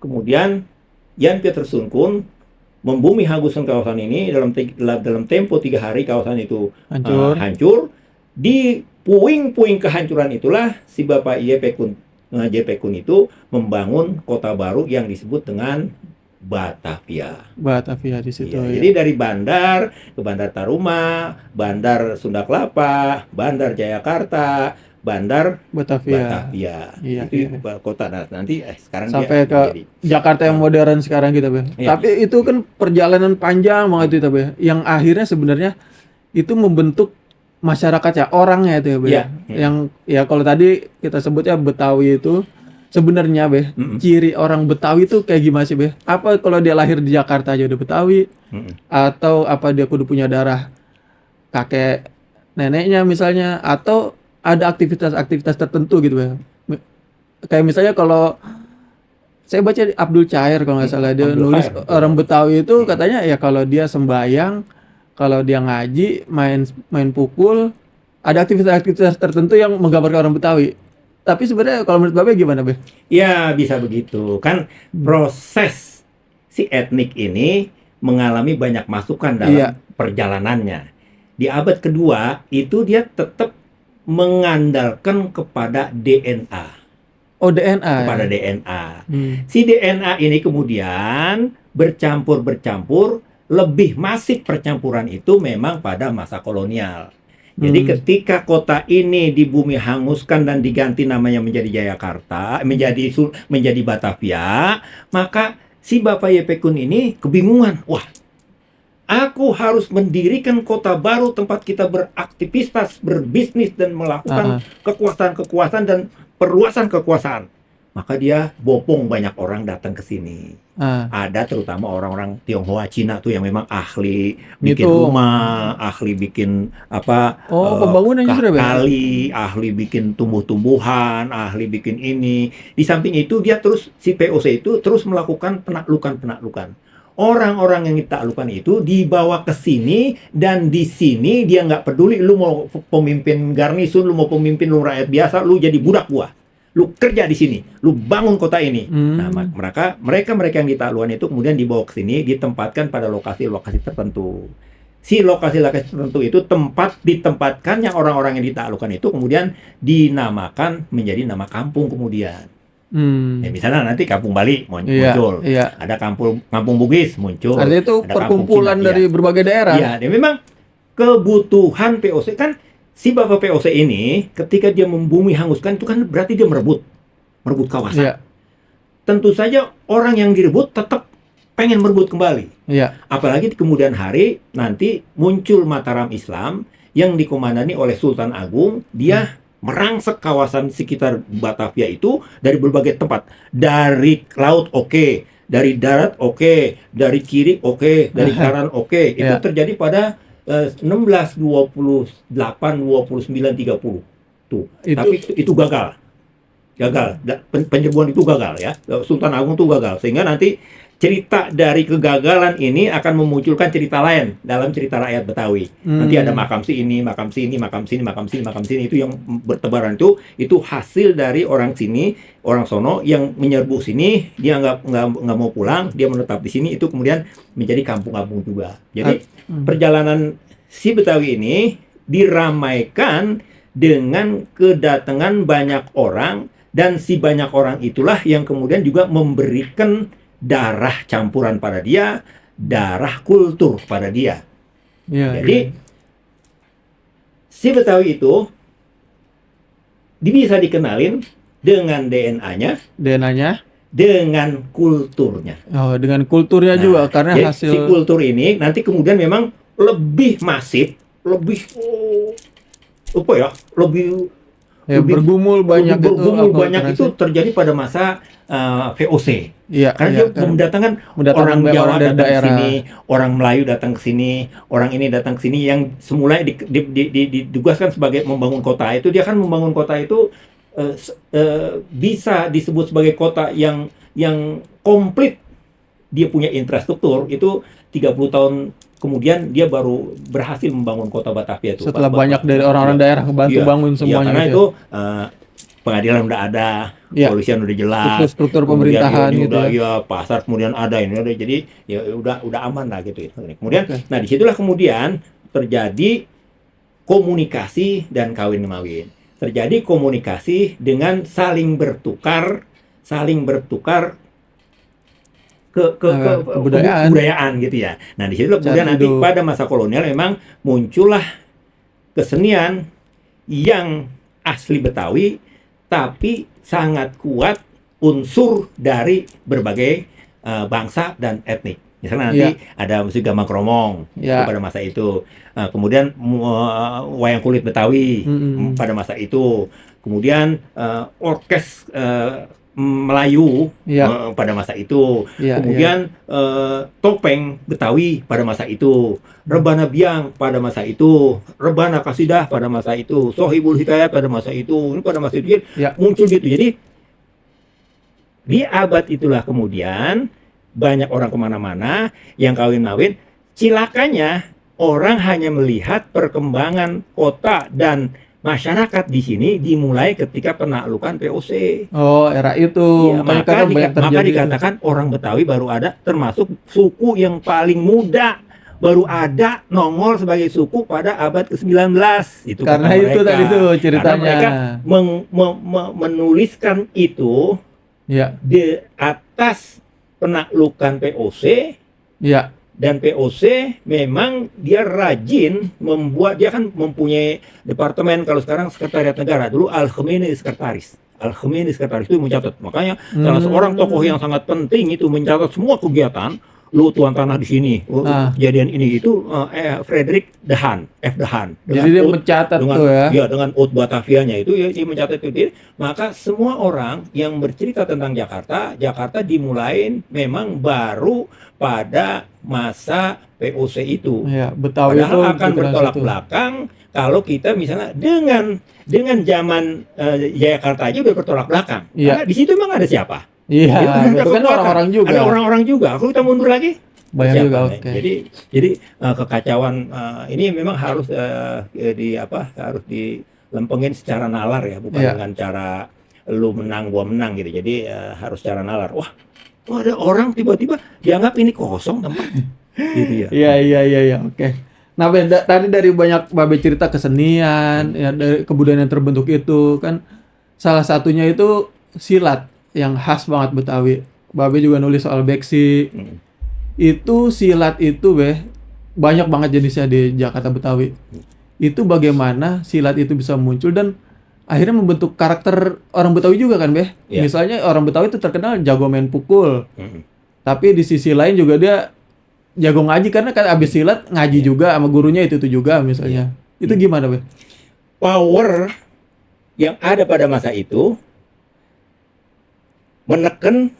kemudian Jan Petrus Sungkun membumi hanguskan kawasan ini dalam tempo 3 hari kawasan itu hancur. Di puing-puing kehancuran itulah si Bapak J.P. Kun itu membangun kota baru yang disebut dengan Batavia. Batavia di situ. Jadi dari bandar ke Bandar Taruma, Bandar Sunda Kelapa, Bandar Jayakarta, Bandar Batavia. Itu kota. Nah, nanti sekarang sampai ke Jakarta yang modern sekarang gitu, Bang. Tapi itu kan perjalanan panjang banget itu, Bang. Yang akhirnya sebenarnya itu membentuk masyarakat ya, orangnya itu ya, Be. Yang ya kalau tadi kita sebutnya Betawi itu sebenarnya, Be, ciri orang Betawi itu kayak gimana sih, Be? Apa kalau dia lahir di Jakarta aja udah Betawi? Atau apa dia kudu punya darah kakek neneknya misalnya, atau ada aktivitas-aktivitas tertentu gitu, Be? Kayak misalnya kalau saya baca Abdul Chair kalau nggak salah, dia nulis orang Betawi itu katanya ya kalau dia sembayang, kalau dia ngaji, main pukul, ada aktivitas-aktivitas tertentu yang menggambarkan orang Betawi. Tapi sebenarnya kalau menurut Babe gimana, Be? Ya bisa begitu. Kan proses si etnik ini mengalami banyak masukan dalam perjalanannya. Di abad kedua itu dia tetap mengandalkan kepada DNA. DNA. Kepada DNA. Si DNA ini kemudian bercampur lebih masif percampuran itu memang pada masa kolonial. Jadi ketika kota ini di bumi hanguskan dan diganti namanya menjadi Jayakarta, menjadi Batavia, maka si Bapak Y.P. Kun ini kebingungan. Wah, aku harus mendirikan kota baru tempat kita beraktivitas, berbisnis dan melakukan kekuasaan dan perluasan kekuasaan. maka dia bopong banyak orang datang ke sini. Ah, Ada terutama orang-orang Tionghoa Cina tuh yang memang ahli bikin ngitung. rumah, ahli bikin apa Oh, pembangunan justru, Bang. kali, ahli bikin tumbuh-tumbuhan, ahli bikin ini. Di samping itu dia terus si POC itu terus melakukan penaklukan-penaklukan. Orang-orang yang ditaklukan itu dibawa ke sini dan di sini dia nggak peduli lu mau pemimpin garnison, lu mau pemimpin lu rakyat biasa, lu jadi budak gua. Lu kerja di sini, lu bangun kota ini. Nah, Hmm. mereka yang ditaklukan itu kemudian dibawa ke sini, ditempatkan pada lokasi-lokasi tertentu. Si lokasi-lokasi tertentu itu ditempatkannya orang-orang yang ditaklukkan itu kemudian dinamakan menjadi nama kampung kemudian. Ya, Hmm. misalnya nanti Kampung Bali Iya, muncul, iya. ada Kampung Bugis muncul, Artinya itu ada Kampung perkumpulan Cina, dari iya. berbagai daerah. Iya, dan memang kebutuhan POC kan si Bapak POC ini ketika dia membumi hanguskan itu kan berarti dia merebut kawasan. Iya, Tentu saja orang yang direbut tetap pengen merebut kembali. iya. Apalagi di kemudian hari nanti muncul Mataram Islam yang dikomandani oleh Sultan Agung, dia merangsek kawasan sekitar Batavia itu dari berbagai tempat. Dari laut oke, dari darat oke, dari kiri oke, dari kanan oke. Itu Iya. terjadi pada 1628, 29, 30. Tuh. Itu Tapi itu gagal. Penyerbuan itu gagal ya. Sultan Agung itu gagal sehingga nanti cerita dari kegagalan ini akan memunculkan cerita lain dalam cerita rakyat Betawi. Nanti ada makam si ini, makam si ini, makam sini, makam sini, makam sini, itu yang bertebaran itu hasil dari orang sini, orang sono yang menyerbu sini, dia nggak mau pulang, dia menetap di sini, itu kemudian menjadi kampung-kampung juga. Jadi perjalanan si Betawi ini diramaikan dengan kedatangan banyak orang, dan si banyak orang itulah yang kemudian juga memberikan darah campuran pada dia, darah kultur pada dia. Iya, Jadi iya. si Betawi itu bisa dikenalin dengan DNA-nya, DNA-nya, dengan kulturnya. oh, dengan kulturnya Nah, juga karena jadi hasil si kultur ini nanti kemudian memang lebih masif, lebih apa ya, lebih ya, lebih bergumul banyak itu bergumul banyak akulturasi. itu terjadi pada masa VOC. Iya, Karena iya, dia kan mendatangkan orang banyak Jawa orang dari datang ke daerah. sini, orang Melayu datang ke sini, orang ini datang ke sini yang semula ditugaskan sebagai membangun kota. Itu dia kan membangun kota itu bisa disebut sebagai kota yang komplit, dia punya infrastruktur itu 30 tahun kemudian dia baru berhasil membangun kota Batavia itu. Setelah banyak dari orang-orang daerah ngebantu Iya, bangun iya, semuanya karena gitu. itu pengadilan udah ada, Iya. kepolisian udah jelas, Struktur kemudian pemerintahan ini gitu udah ya. pasar kemudian ada ini udah, jadi ya udah aman lah gitu ya. Kemudian Oke. nah disitulah kemudian terjadi komunikasi dan kawin mawin. Terjadi komunikasi dengan saling bertukar Kebudayaan. kebudayaan gitu ya. Nah di situ kemudian Cara nanti hidup. pada masa kolonial memang muncullah kesenian yang asli Betawi tapi sangat kuat unsur dari berbagai bangsa dan etnik. Misalnya nanti ada musik gambang kromong itu Iya. pada masa itu. Kemudian wayang kulit Betawi pada masa itu. Kemudian orkes Melayu Iya. pada masa itu. Iya, Kemudian topeng Betawi pada masa itu. Rebana Biang pada masa itu, Rebana Kasidah pada masa itu, Sohibul Hikayat pada masa itu, ini pada masa itu Iya. muncul gitu. Jadi di abad itulah kemudian banyak orang kemana-mana yang kawin-kawin. Cilakanya orang hanya melihat perkembangan kota dan masyarakat di sini dimulai ketika penaklukan VOC. Oh, era itu. Ya, Makanya karena banyak maka terjadi itu. dikatakan orang Betawi baru ada, termasuk suku yang paling muda, baru ada nongol sebagai suku pada abad ke-19. Itu Karena kata itu mereka. tadi tuh Karena ceritanya. mereka menuliskan itu Iya. di atas penaklukan POC, Iya. dan POC memang dia rajin membuat, dia kan mempunyai departemen, kalau sekarang sekretariat negara, dulu Al-Khamenei sekretaris. Al-Khamenei sekretaris itu mencatat. Makanya salah seorang tokoh yang sangat penting itu mencatat semua kegiatan lu tuan tanah di sini, Ah. kejadian ini itu Frederick de Haan, F. de Haan, Jadi dia mencatat dengan tuh ya. ya dengan Oud Batavianya itu ya, dia mencatat itu. Maka semua orang yang bercerita tentang Jakarta, Jakarta dimulai memang baru pada masa VOC itu. Iya, Betawi itu Padahal akan pikiran bertolak situ. belakang kalau kita misalnya dengan zaman Jakarta aja udah bertolak belakang. Iya. Karena di situ emang ada siapa? Iya, Itu ada itu kan kekuatan. orang-orang juga. Ada orang-orang juga. Kalau kita mundur lagi, Banyak siapa? juga, Nah, oke. Jadi kekacauan ini memang harus harus dilempengin secara nalar ya, bukan Iya. dengan cara lu menang gua menang gitu. Jadi harus secara nalar. Wah, kok ada orang tiba-tiba dianggap ini kosong tempat gitu ya. Iya, oke. Nah, tadi dari banyak Babe cerita kesenian, ya dari kebudayaan yang terbentuk itu kan salah satunya itu silat yang khas banget Betawi. Babe juga nulis soal beksi. Hmm. Itu silat itu, banyak banget jenisnya di Jakarta Betawi. Itu bagaimana silat itu bisa muncul dan akhirnya membentuk karakter orang Betawi juga kan, Iya. Misalnya orang Betawi itu terkenal jago main pukul. Hmm. Tapi di sisi lain juga dia jago ngaji karena kan abis silat ngaji juga sama gurunya itu juga misalnya. Itu gimana, Power yang ada pada masa itu menekan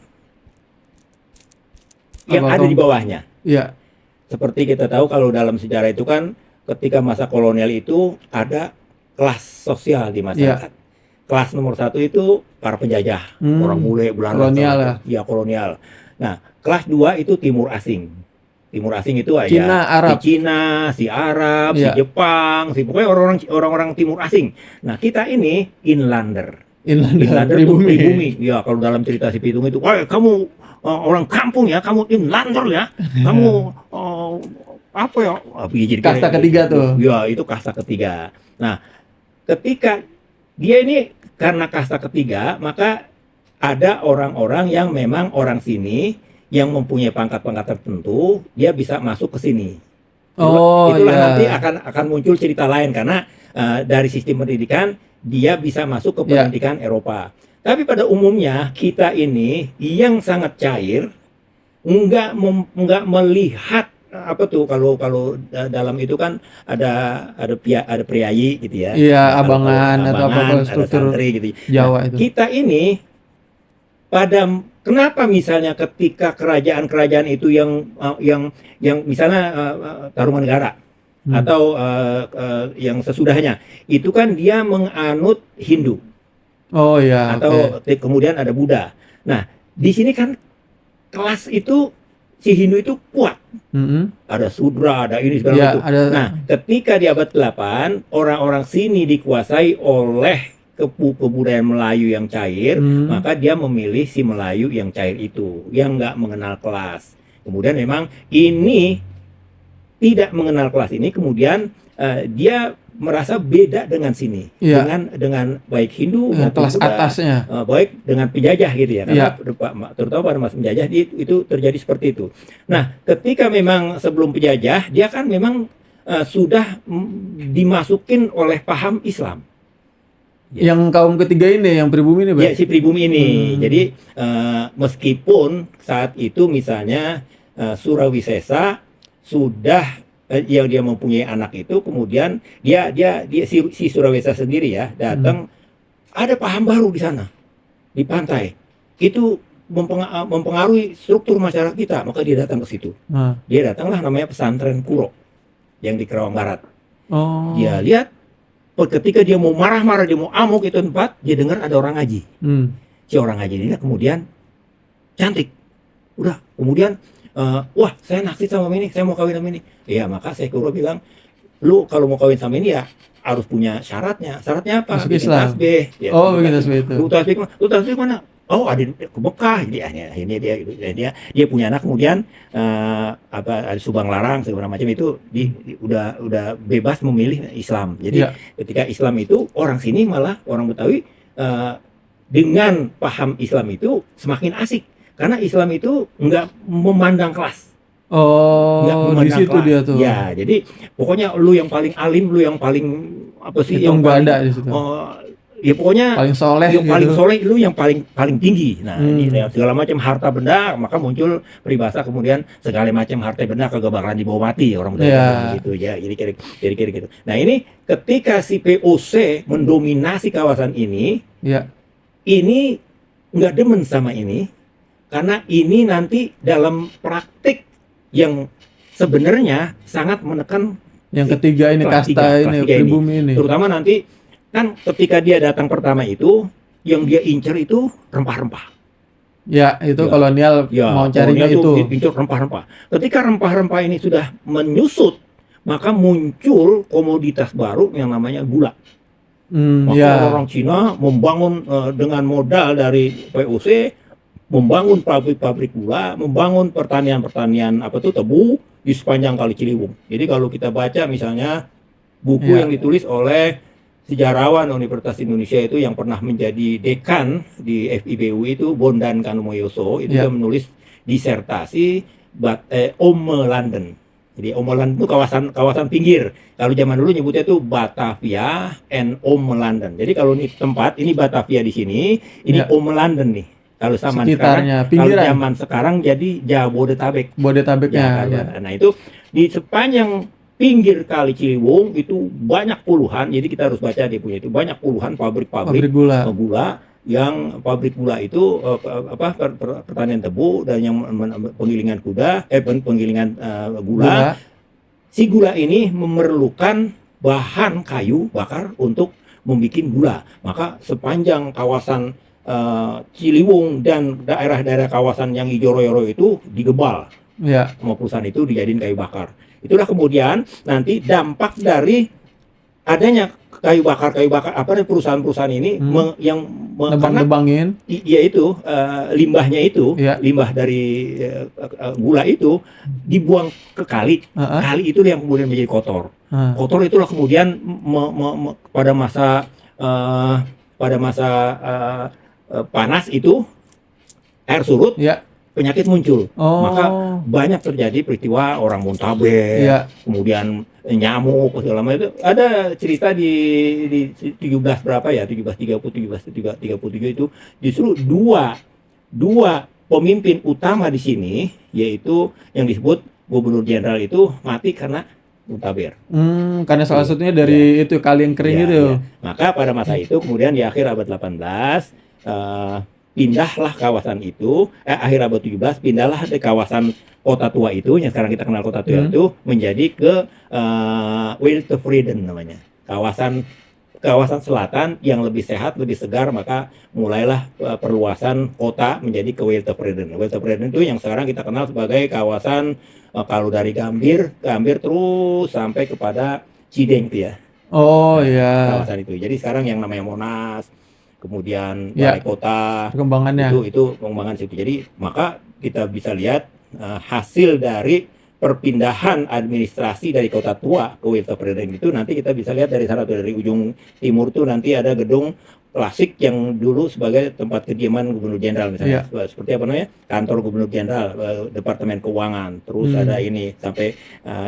yang Apa, ada Tom? di bawahnya. Iya. Seperti kita tahu kalau dalam sejarah itu kan ketika masa kolonial itu ada kelas sosial di masyarakat. Kelas nomor 1 itu para penjajah, orang bule, Belanda. Kolonial ya. Iya, kolonial. Nah, kelas 2 itu timur asing. Timur asing itu Cina, Arab. si Cina, si Arab, Iya. si Jepang, pokoknya orang-orang timur asing. Nah, kita ini inlander. Inlander, itu pribumi. pribumi. Ya, kalau dalam cerita si Pitung itu, wah kamu orang kampung ya, kamu inlander ya, kamu apa ya? Jadi Kasta ketiga tuh. Ya, itu kasta ketiga. Nah, ketika dia ini karena kasta ketiga, maka ada orang-orang yang memang orang sini yang mempunyai pangkat-pangkat tertentu, dia bisa masuk ke sini. Oh, Itulah iya. nanti akan muncul cerita lain karena dari sistem pendidikan dia bisa masuk ke Iya. pendidikan Eropa. Tapi pada umumnya kita ini yang sangat cair, nggak melihat apa tuh kalau dalam itu kan ada priayi gitu ya. Iya, Nah, kalau abangan atau apa abangan, ada struktur santri gitu. Jawa itu. Kita ini kenapa misalnya ketika kerajaan-kerajaan itu yang misalnya Tarumanegara atau yang sesudahnya itu kan dia menganut Hindu Oh iya, atau kemudian ada Buddha. Nah, di sini kan kelas itu si Hindu itu kuat. Ada Sudra, ada ini segala Iya, itu. ada- Nah, ketika di abad 8 orang-orang sini dikuasai oleh kebudayaan Melayu yang cair, maka dia memilih si Melayu yang cair itu, yang nggak mengenal kelas. Kemudian memang ini tidak mengenal kelas ini, kemudian dia merasa beda dengan sini, Iya. dengan baik Hindu Dengan maupun kelas Buddha, atasnya. baik dengan penjajah gitu ya, karena Iya. terutama pada masa penjajah itu terjadi seperti itu. Nah, ketika memang sebelum penjajah, dia kan memang sudah dimasukin oleh paham Islam. Yang kaum ketiga ini, yang pribumi ini, Ya, si pribumi ini. Jadi meskipun saat itu misalnya Surawisesa sudah yang dia mempunyai anak itu, kemudian dia si Surawisesa sendiri ya datang, ada paham baru di sana di pantai itu mempengaruhi struktur masyarakat kita, maka dia datang ke situ. Dia datanglah namanya pesantren Kuro yang di Kerawang Barat. Oh. Dia lihat ketika dia mau marah-marah, dia mau amuk itu tempat, dia dengar ada orang ngaji. Si orang ngaji ini kemudian cantik. Udah, kemudian wah, saya naksir sama ini, saya mau kawin sama ini. Iya, maka saya Kuro bilang, lu kalau mau kawin sama ini ya harus punya syaratnya. Syaratnya apa? Masuk Bikin Islam. tasbih. Ya, Oh, bikin tasbih itu. Lu tasbih mana? Oh, ada ke Mekah. Jadi akhirnya dia punya anak, kemudian ada Subang Larang segala macam itu udah bebas memilih Islam. Jadi Iya. ketika Islam itu orang sini malah orang Betawi dengan paham Islam itu semakin asik karena Islam itu nggak memandang kelas. Nggak Oh, di memandang situ kelas. dia tuh. Ya, jadi pokoknya lu yang paling alim, lu yang paling apa sih Itu yang nggak paling ada di situ. ya pokoknya paling soleh yang paling gitu. soleh itu yang paling paling tinggi. Nah, ini Hmm. segala macam harta benda, maka muncul peribahasa kemudian segala macam harta benda kagak bakalan dibawa mati, orang Betawi bilang Ya, begitu ya. Jadi kira gitu. Nah, ini ketika si POC mendominasi kawasan ya, ini nggak demen sama ini karena ini nanti dalam praktik yang sebenarnya sangat menekan yang si ketiga ini kasta kelas ini, tiga ini. pribumi ini. Terutama nanti kan ketika dia datang pertama itu, yang dia incer itu rempah-rempah. Ya, itu Ya, kolonial mau ya carinya kolonial tuh itu. incer rempah-rempah. Ketika rempah-rempah ini sudah menyusut, maka muncul komoditas baru yang namanya gula. Maka Ya, orang-orang Cina membangun dengan modal dari VOC, membangun pabrik-pabrik gula, membangun pertanian-pertanian apa tuh tebu di sepanjang Kali Ciliwung. Jadi kalau kita baca misalnya buku yang ya, ditulis oleh sejarawan Universitas Indonesia itu yang pernah menjadi dekan di FIBU itu Bondan Kanomoyoso, itu dia ya, menulis disertasi Ome London. Jadi Ome London itu kawasan pinggir. Kalau zaman dulu nyebutnya itu Batavia and Ome London. Jadi kalau ini tempat ini Batavia di sini, ini ya, Ome London nih. sekitarnya, Kalau pinggiran, zaman sekarang jadi Jabodetabek. Bodetabeknya, Ya, ya, Kalimantan. Nah, itu di sepanjang pinggir Kali Ciliwung itu banyak puluhan, jadi kita harus baca dia punya itu banyak puluhan pabrik-pabrik pabrik gula, gula yang pabrik gula itu pertanian tebu dan yang penggilingan penggilingan gula. gula, Si gula ini memerlukan bahan kayu bakar untuk membuat gula. Maka sepanjang kawasan Ciliwung dan daerah-daerah kawasan yang hijau royo itu digebal ya, sama perusahaan itu dijadiin kayu bakar. Itulah kemudian nanti dampak dari adanya kayu bakar apa nih perusahaan-perusahaan ini karena nebang-nebangin, yaitu limbahnya itu ya, limbah dari gula itu dibuang ke kali. ah, Kali itu yang kemudian menjadi kotor. ah, Kotor itulah kemudian pada masa eh, panas itu air surut ya, penyakit muncul. Maka oh, banyak terjadi peristiwa orang muntaber, ya, kemudian nyamuk segala macam itu. Ada cerita di 17 berapa ya, 1730 1733 itu justru dua pemimpin utama di sini yaitu yang disebut gubernur jenderal itu mati karena muntaber. karena salah Iya, satunya iya, dari itu kali yang kering iya, itu, iya. Maka pada masa itu kemudian di akhir abad 18 pindahlah kawasan itu akhir abad 17 pindahlah di kawasan Kota Tua itu yang sekarang kita kenal Kota Tua itu menjadi ke Wildtevreden namanya. Kawasan selatan yang lebih sehat, lebih segar, maka mulailah perluasan kota menjadi ke Wildtevreden. Wildtevreden itu yang sekarang kita kenal sebagai kawasan kalau dari Gambir terus sampai kepada Cideng itu ya. oh Nah, ya, kawasan itu. Jadi sekarang yang namanya Monas, kemudian Balai ya, Kota, perkembangannya, itu pengembangan situ. Jadi maka kita bisa lihat hasil dari perpindahan administrasi dari Kota Tua ke Wildtevreden itu nanti kita bisa lihat dari sana tuh, dari ujung timur tuh nanti ada gedung klasik yang dulu sebagai tempat kediaman gubernur jenderal misalnya ya, seperti apa namanya kantor gubernur jenderal departemen keuangan terus ada ini sampai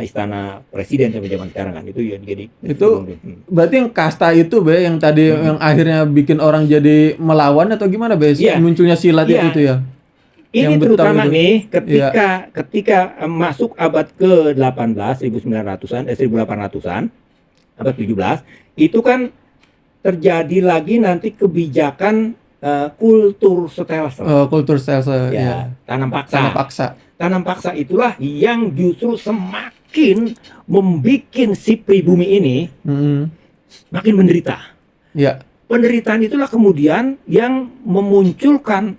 istana presiden sampai zaman sekarang kan itu ya jadi itu gedung. berarti yang kasta itu be yang tadi yang akhirnya bikin orang jadi melawan atau gimana be Iya, munculnya silat itu iya. tuh ya Ini yang Betawi terutama itu, nih ya, ketika masuk abad ke-18 1900-an 1800-an abad 17 itu kan terjadi lagi nanti kebijakan kultur stelsel kultur selse, ya ya, tanam tanah paksa. paksa, Tanam paksa itulah yang justru semakin membuat si pribumi ini makin menderita. ya, Penderitaan itulah kemudian yang memunculkan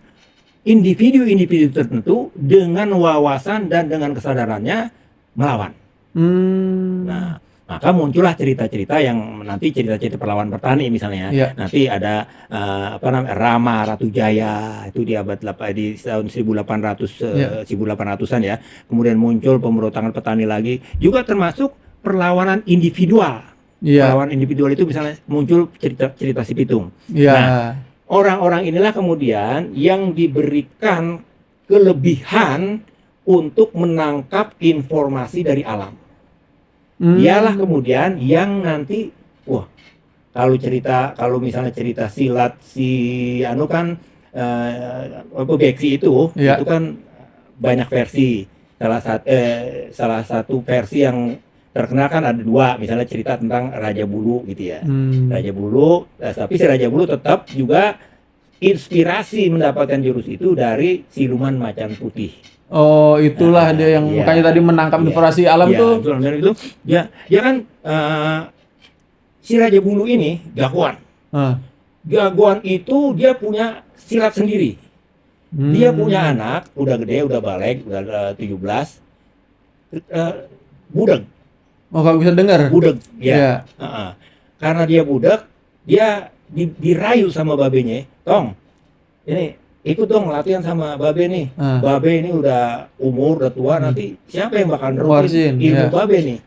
individu-individu tertentu dengan wawasan dan dengan kesadarannya melawan. Nah, maka muncullah cerita-cerita yang nanti cerita-cerita perlawanan petani misalnya. ya, Nanti ada Rama Ratu Jaya itu di abad di tahun 1800 ya, 1800-an ya. Kemudian muncul pemberontakan petani lagi, juga termasuk perlawanan individual. ya, Perlawanan individual itu misalnya muncul cerita si Pitung. ya, Nah, orang-orang inilah kemudian yang diberikan kelebihan untuk menangkap informasi dari alam. Dialah kemudian yang nanti, wah Kalau misalnya cerita silat si anu kan beksi itu Iya. kan banyak versi. Salah satu versi yang terkenal kan ada dua, misalnya cerita tentang Raja Bulu gitu ya. Raja Bulu, tapi si Raja Bulu tetap juga inspirasi mendapatkan jurus itu dari siluman macan putih. Oh, itulah dia yang Iya, makanya tadi menangkap iya, informasi alam iya, tuh. betul, dan itu dia kan si Raja Bulu ini jagoan. Ah. Jagoan itu dia punya silat sendiri. Dia punya anak, udah gede, udah balik, udah 17, budeg. Oh, kalau bisa dengar. Budeg, ya. Iya. Karena dia budeg, dia dirayu sama babenya, Tong, ini ikut dong latihan sama babe nih. Babe ini udah umur, udah tua, nanti siapa yang bakal nerusin ilmu babe nih?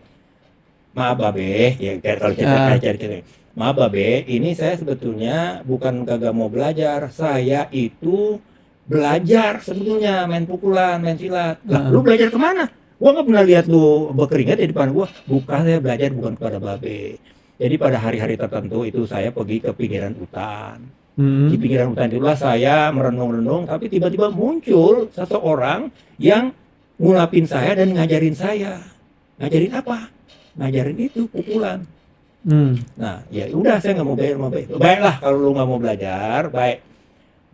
Maaf babe, ya kalau cerita. Maaf babe, ini saya sebetulnya bukan kagak mau belajar, saya itu belajar sebetulnya main pukulan, main silat. Lah, lu belajar kemana? Gua nggak pernah lihat lu berkeringat di depan gua. Bukan, saya belajar bukan kepada babe. Jadi pada hari-hari tertentu itu saya pergi ke pinggiran hutan. Di pinggiran hutan itulah saya merenung-renung, tapi tiba-tiba muncul seseorang yang ngulapin saya dan ngajarin saya. Ngajarin apa? Ngajarin itu pukulan. Nah, ya udah, saya nggak mau belajar sama baik. Baiklah kalau lu nggak mau belajar, baik.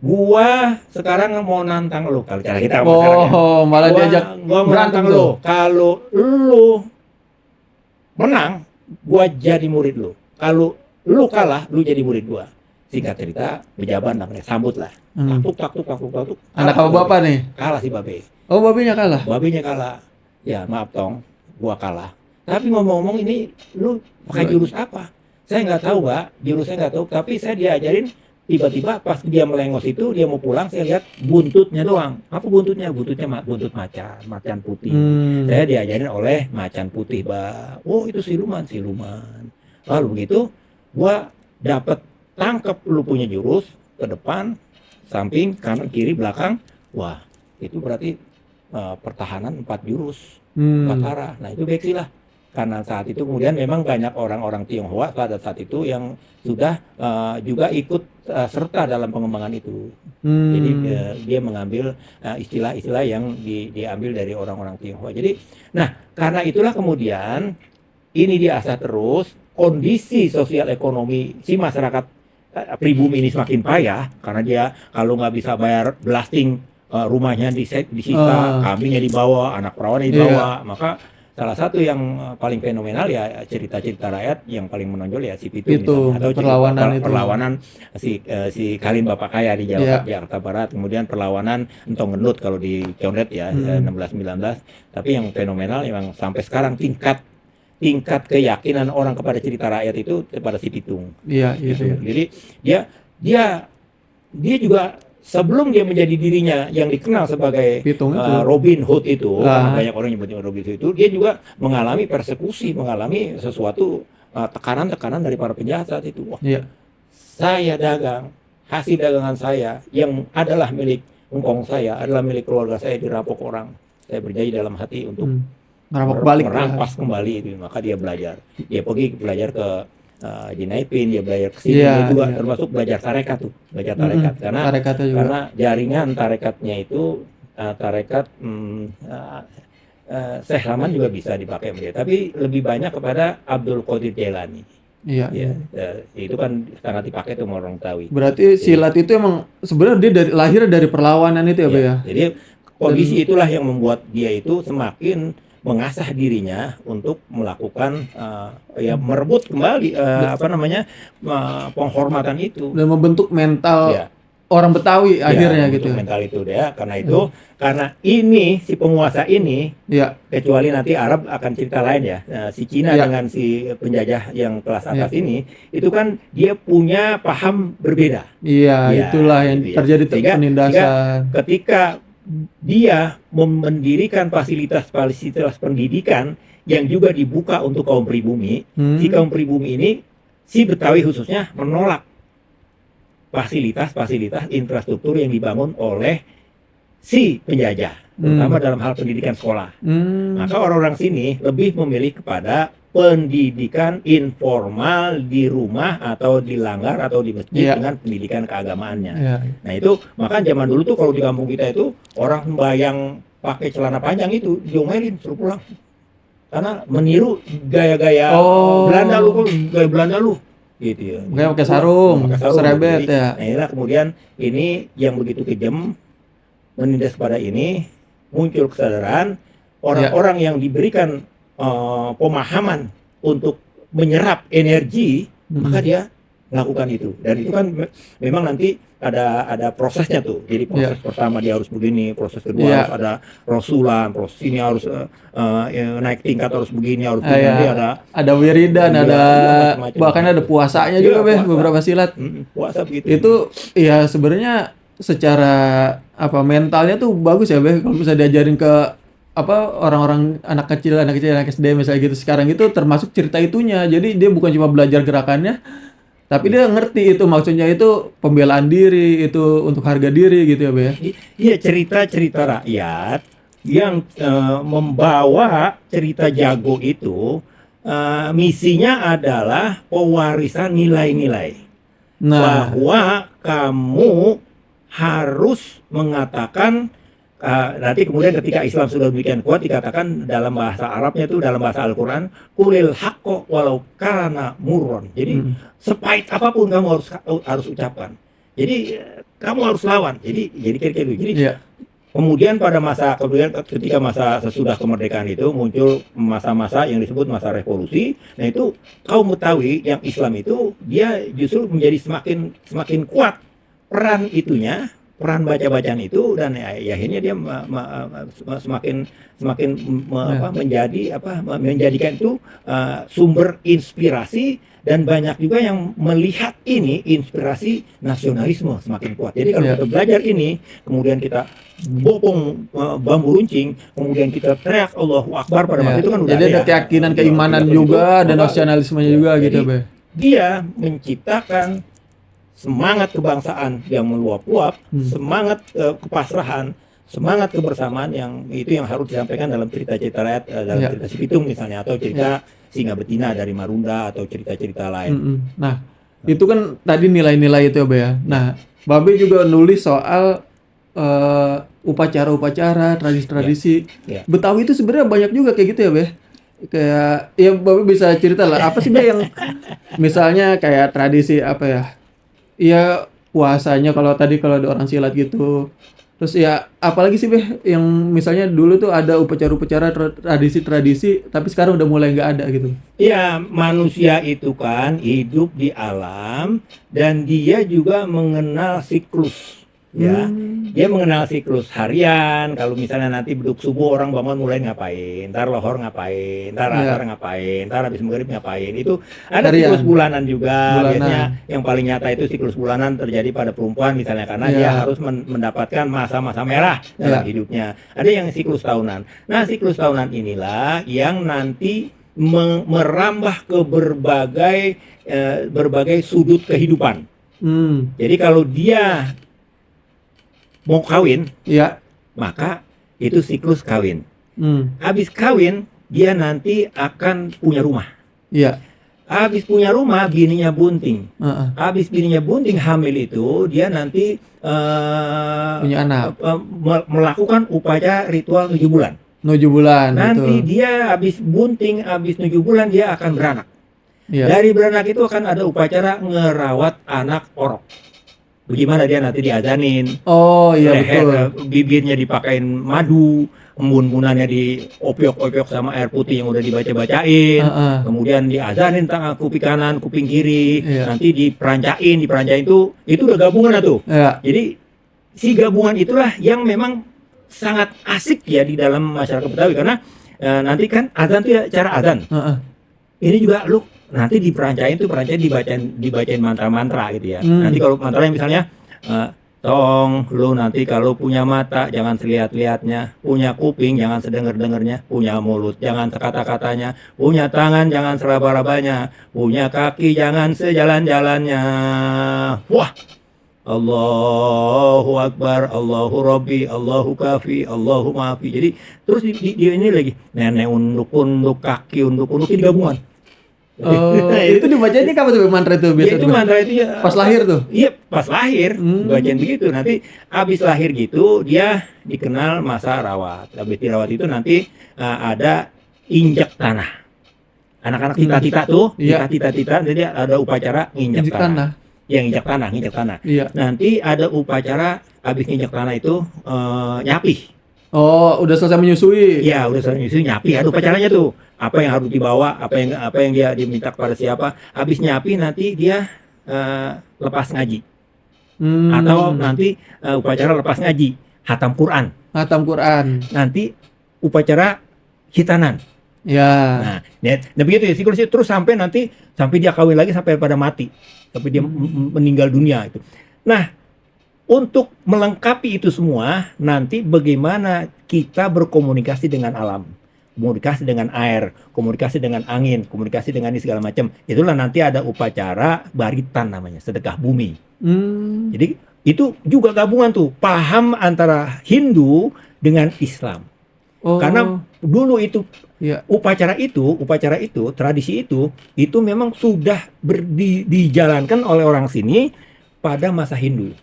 Gua sekarang mau nantang lu, kalau cara kita sekarang ya. Malah diajak gua mau nantang lu. Kalau lu menang, gua jadi murid lu. Kalau lu kalah, lu jadi murid gua. Singkat cerita, bejaban namanya, sambut lah. Taktuk. Anak apa bapak nih? Kalah si babe. Oh, babenya kalah? Babenya kalah. Ya maaf Tong, gua kalah. Tapi ngomong-ngomong ini, lu pakai jurus apa? Saya nggak tahu, Mbak. Jurus saya nggak tahu. Tapi saya diajarin, tiba-tiba pas dia melengos itu, dia mau pulang, saya lihat buntutnya doang. Apa buntutnya? Buntutnya buntut macan putih. Saya diajarin oleh macan putih, Mbak. Oh, itu siluman. Lalu begitu, gua dapat tangkap lu punya jurus ke depan, samping, kanan, kiri, belakang. Wah, itu berarti pertahanan 4 jurus, 4 arah. Nah, itu beksi lah. Karena saat itu kemudian memang banyak orang-orang Tionghoa pada saat itu yang sudah juga ikut serta dalam pengembangan itu. Jadi dia mengambil istilah-istilah yang diambil dari orang-orang Tionghoa. Jadi, nah karena itulah kemudian ini diasah terus, kondisi sosial ekonomi si masyarakat pribumi ini semakin payah karena dia kalau nggak bisa bayar blasting, rumahnya disita, kambingnya dibawa, anak perawannya dibawa, maka salah satu yang paling fenomenal ya cerita-cerita rakyat yang paling menonjol ya si Pitung misalnya, atau perlawanan si Kalim Bapak Kaya di Jakarta Barat, kemudian perlawanan Entong Gendut kalau di Condet ya 16-19, tapi yang fenomenal yang sampai sekarang tingkat keyakinan orang kepada cerita rakyat itu kepada si Pitung. Gitu. Jadi dia juga sebelum dia menjadi dirinya yang dikenal sebagai Robin Hood itu, karena banyak orang nyebutnya Robin Hood itu, dia juga mengalami persekusi, mengalami sesuatu tekanan-tekanan dari para penjahat saat itu. Wah, saya dagang, hasil dagangan saya yang adalah milik engkong saya, adalah milik keluarga saya dirampok orang. Saya berjanji dalam hati untuk merampas kembali itu. Maka dia belajar. Dia pergi belajar ke Jinaipin, dia belajar ke sini, dia juga termasuk belajar tarekat tuh, karena jaringan tarekatnya itu tarekat Syekh Rahman juga bisa dipakai dia, tapi lebih banyak kepada Abdul Qadir Jailani. Itu kan sangat dipakai tuh orang Tawi. Berarti silat itu emang sebenarnya dia lahir dari perlawanan itu ya. Jadi kondisi itulah yang membuat dia itu semakin mengasah dirinya untuk melakukan merebut kembali penghormatan itu dan membentuk mental orang Betawi akhirnya gitu. Mental itu dia karena ini si penguasa ini kecuali nanti Arab akan cerita lain ya. Si Cina dengan si penjajah yang kelas atas ini itu kan dia punya paham berbeda. Itulah yang terjadi penindasan. Ketika dia mendirikan fasilitas pendidikan yang juga dibuka untuk kaum pribumi, si kaum pribumi ini, si Betawi khususnya menolak fasilitas infrastruktur yang dibangun oleh si penjajah, terutama dalam hal pendidikan sekolah. Maka orang-orang sini lebih memilih kepada pendidikan informal di rumah atau di langgar atau di masjid Iya. dengan pendidikan keagamaannya. Iya. Nah itu maka zaman dulu tuh kalau di kampung kita itu orang bayang pakai celana panjang itu diomelin suruh pulang karena meniru gaya-gaya Oh. Belanda lu, gaya Belanda lu gitu ya. Makanya pakai sarung, Pakai sarung, serebet gitu. ya. Nah inilah kemudian ini yang begitu kejam menindas pada ini muncul kesadaran orang-orang yang diberikan pemahaman untuk menyerap energi, maka dia melakukan itu. Dan itu kan memang nanti ada prosesnya tuh. Jadi proses pertama dia harus begini, proses kedua harus ada rasulan, proses ini harus naik tingkat harus begini, harus begini. Nanti ada wiridan, ada macam-macam. bahkan ada puasanya juga, puasa. beberapa silat. Puasa begitu. Itu ya sebenarnya secara mentalnya tuh bagus ya, kalau bisa diajarin ke orang-orang anak kecil anak SD misalnya gitu. Sekarang itu termasuk cerita itunya, jadi dia bukan cuma belajar gerakannya tapi dia ngerti itu maksudnya, itu pembelaan diri, itu untuk harga diri gitu ya, Be. Iya, cerita-cerita rakyat yang membawa cerita jago itu misinya adalah pewarisan nilai-nilai. Bahwa kamu harus mengatakan nanti kemudian ketika Islam sudah demikian kuat dikatakan dalam bahasa Arabnya itu, dalam bahasa Al-Quran, kulil haqqo walau kana murron. Jadi sepahit apapun kamu harus ucapkan. Jadi kamu harus lawan. Jadi kira-kira gitu. Jadi kemudian ketika masa sesudah kemerdekaan itu muncul masa-masa yang disebut masa revolusi. Nah itu kaum Betawi yang Islam itu dia justru menjadi semakin kuat peran itunya, peran baca-bacaan itu, dan akhirnya dia semakin menjadikan itu sumber inspirasi, dan banyak juga yang melihat ini inspirasi nasionalisme semakin kuat. Jadi kalau kita belajar ini, kemudian kita bopong bambu runcing, kemudian kita teriak Allahu Akbar pada masa itu kan udah jadi ada keyakinan, keimanan juga, dan nasionalismenya juga gitu, Be. Dia menciptakan semangat kebangsaan yang meluap-luap, semangat kepasrahan, semangat kebersamaan yang harus disampaikan dalam cerita-cerita rakyat, dalam cerita Si Pitung misalnya, atau cerita Singa Betina dari Marunda, atau cerita-cerita lain. Nah, itu kan tadi nilai-nilai itu ya, Be ya. Nah, Babe juga nulis soal upacara-upacara, tradisi-tradisi. Betawi itu sebenarnya banyak juga kayak gitu ya, Be. Kayak ya Babe bisa cerita lah, apa sih, Be, yang misalnya kayak tradisi iya puasanya, kalau ada orang silat gitu. Terus ya apalagi sih, Be, yang misalnya dulu tuh ada upacara-upacara tradisi-tradisi tapi sekarang udah mulai nggak ada gitu. Iya, manusia itu kan hidup di alam dan dia juga mengenal siklus. Ya, dia mengenal siklus harian. Kalau misalnya nanti beduk subuh orang bangun mulai ngapain, ntar lohor ngapain, ntar asar ngapain, ntar habis maghrib ngapain. Itu ada siklus bulanan juga. Biasanya yang paling nyata itu siklus bulanan terjadi pada perempuan misalnya, karena dia harus mendapatkan masa-masa merah dalam hidupnya. Ada yang siklus tahunan. Nah, siklus tahunan inilah yang nanti merambah ke berbagai sudut kehidupan. Jadi kalau dia mau kawin, maka itu siklus kawin. Habis kawin, dia nanti akan punya rumah. Habis punya rumah, bininya bunting. Habis bininya bunting hamil itu, dia nanti punya anak. Melakukan upacara ritual 7 bulan. 7 bulan. Nanti dia habis bunting, habis 7 bulan dia akan beranak. Iya. Dari beranak itu akan ada upacara ngerawat anak orok. Bagaimana dia nanti diazanin. Oh iya, leher, betul. bibirnya dipakein madu, embun-embunannya diopiok-opiok sama air putih yang udah dibaca-bacain. Kemudian diazanin tangan kuping kanan, kuping kiri. Nanti diperancain itu udah gabungan tuh. Jadi si gabungan itulah yang memang sangat asik ya di dalam masyarakat Betawi, karena nanti kan azan tuh ya cara azan. Ini juga lu nanti diperancain dibacain mantra-mantra gitu ya. Nanti kalau mantranya misalnya tong lu nanti kalau punya mata jangan selihat-lihatnya, punya kuping jangan sedenger-dengernya, punya mulut jangan sekata-katanya, punya tangan jangan seraba-rabanya, punya kaki jangan sejalan-jalannya. Wah, Allahu Akbar, Allahu Rabbi, Allahu Kafi, Allahu Maafi. Jadi terus di ini lagi nenek unduk-unduk, kaki unduk-unduk, ini gabungan. Oh, itu dibacanya kapan tuh mantra itu Ya biasa itu tuh? mantra itu ya Pas lahir tuh. iya pas lahir Hmm. bacain begitu. Nanti habis lahir gitu dia dikenal masa rawat. Habis dirawat itu nanti ada injak tanah. Anak-anak tita-tita tuh, Iya. tita-tita, jadi ada upacara injak Injek tanah. tanah. Yang injak tanah, injak tanah. Iya. Nanti ada upacara habis injak tanah itu nyapi. Oh, udah selesai menyusui. Iya, udah selesai nyusu nyapi. Ada upacaranya tuh. Apa yang harus dibawa, apa yang dia diminta kepada siapa. Habis nyapi nanti dia lepas ngaji. Hmm. Atau nanti upacara lepas ngaji, hatam Quran. Hatam Quran. Nanti upacara hitanan. Ya. Nah begitu ya siklusnya terus sampai dia kawin lagi sampai pada mati, sampai dia meninggal dunia itu. Nah, untuk melengkapi itu semua, nanti bagaimana kita berkomunikasi dengan alam, komunikasi dengan air, komunikasi dengan angin, komunikasi dengan ini segala macam. Itulah nanti ada upacara baritan namanya, sedekah bumi. Hmm. Jadi itu juga gabungan tuh, paham antara Hindu dengan Islam. Oh. Karena dulu itu Iya. upacara itu, tradisi itu memang sudah dijalankan oleh orang sini pada masa Hindu.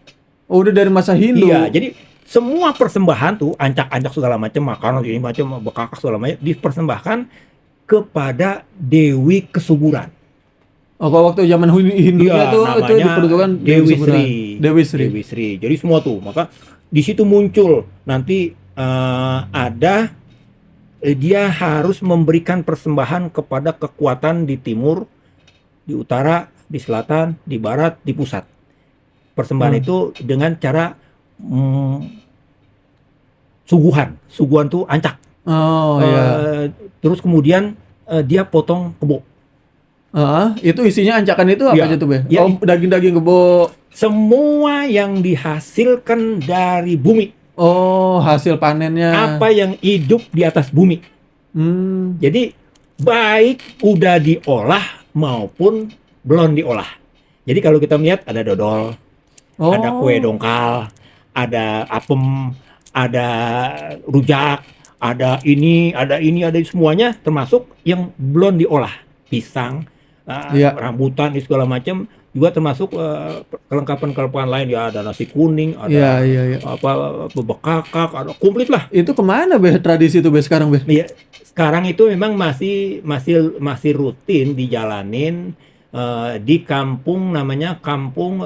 Oh, udah dari masa Hindu. Iya, jadi semua persembahan tuh, ancak-ancak segala macam, makanan ini macam, bekakak segala macam, dipersembahkan kepada Dewi Kesuburan. Oh, kalau waktu zaman Hindunya Iya, tuh itu namanya diperuntukkan Dewi Kesuburan. Sri. Dewi Sri. Dewi Sri. Jadi semua tuh, maka di situ muncul nanti dia harus memberikan persembahan kepada kekuatan di timur, di utara, di selatan, di barat, di pusat. Persembahan itu dengan cara suguhan tuh ancak. Oh, iya. Terus kemudian dia potong kebo. Itu isinya ancakan itu apa Ya, aja tuh, Be? ya, Oh, daging-daging kebo. Semua yang dihasilkan dari bumi. Oh, hasil panennya. Apa yang hidup di atas bumi. Jadi baik udah diolah maupun belum diolah. Jadi kalau kita melihat ada dodol, ada kue dongkal, ada apem, ada rujak, ada ini, ada semuanya termasuk yang belum diolah. Pisang, rambutan, segala macam juga termasuk kelengkapan lain ya, ada nasi kuning, ada apa bekakak, ada komplit lah. Itu kemana, Be, tradisi itu, Be, sekarang, Be? Iya, sekarang itu memang masih rutin dijalanin di kampung, namanya kampung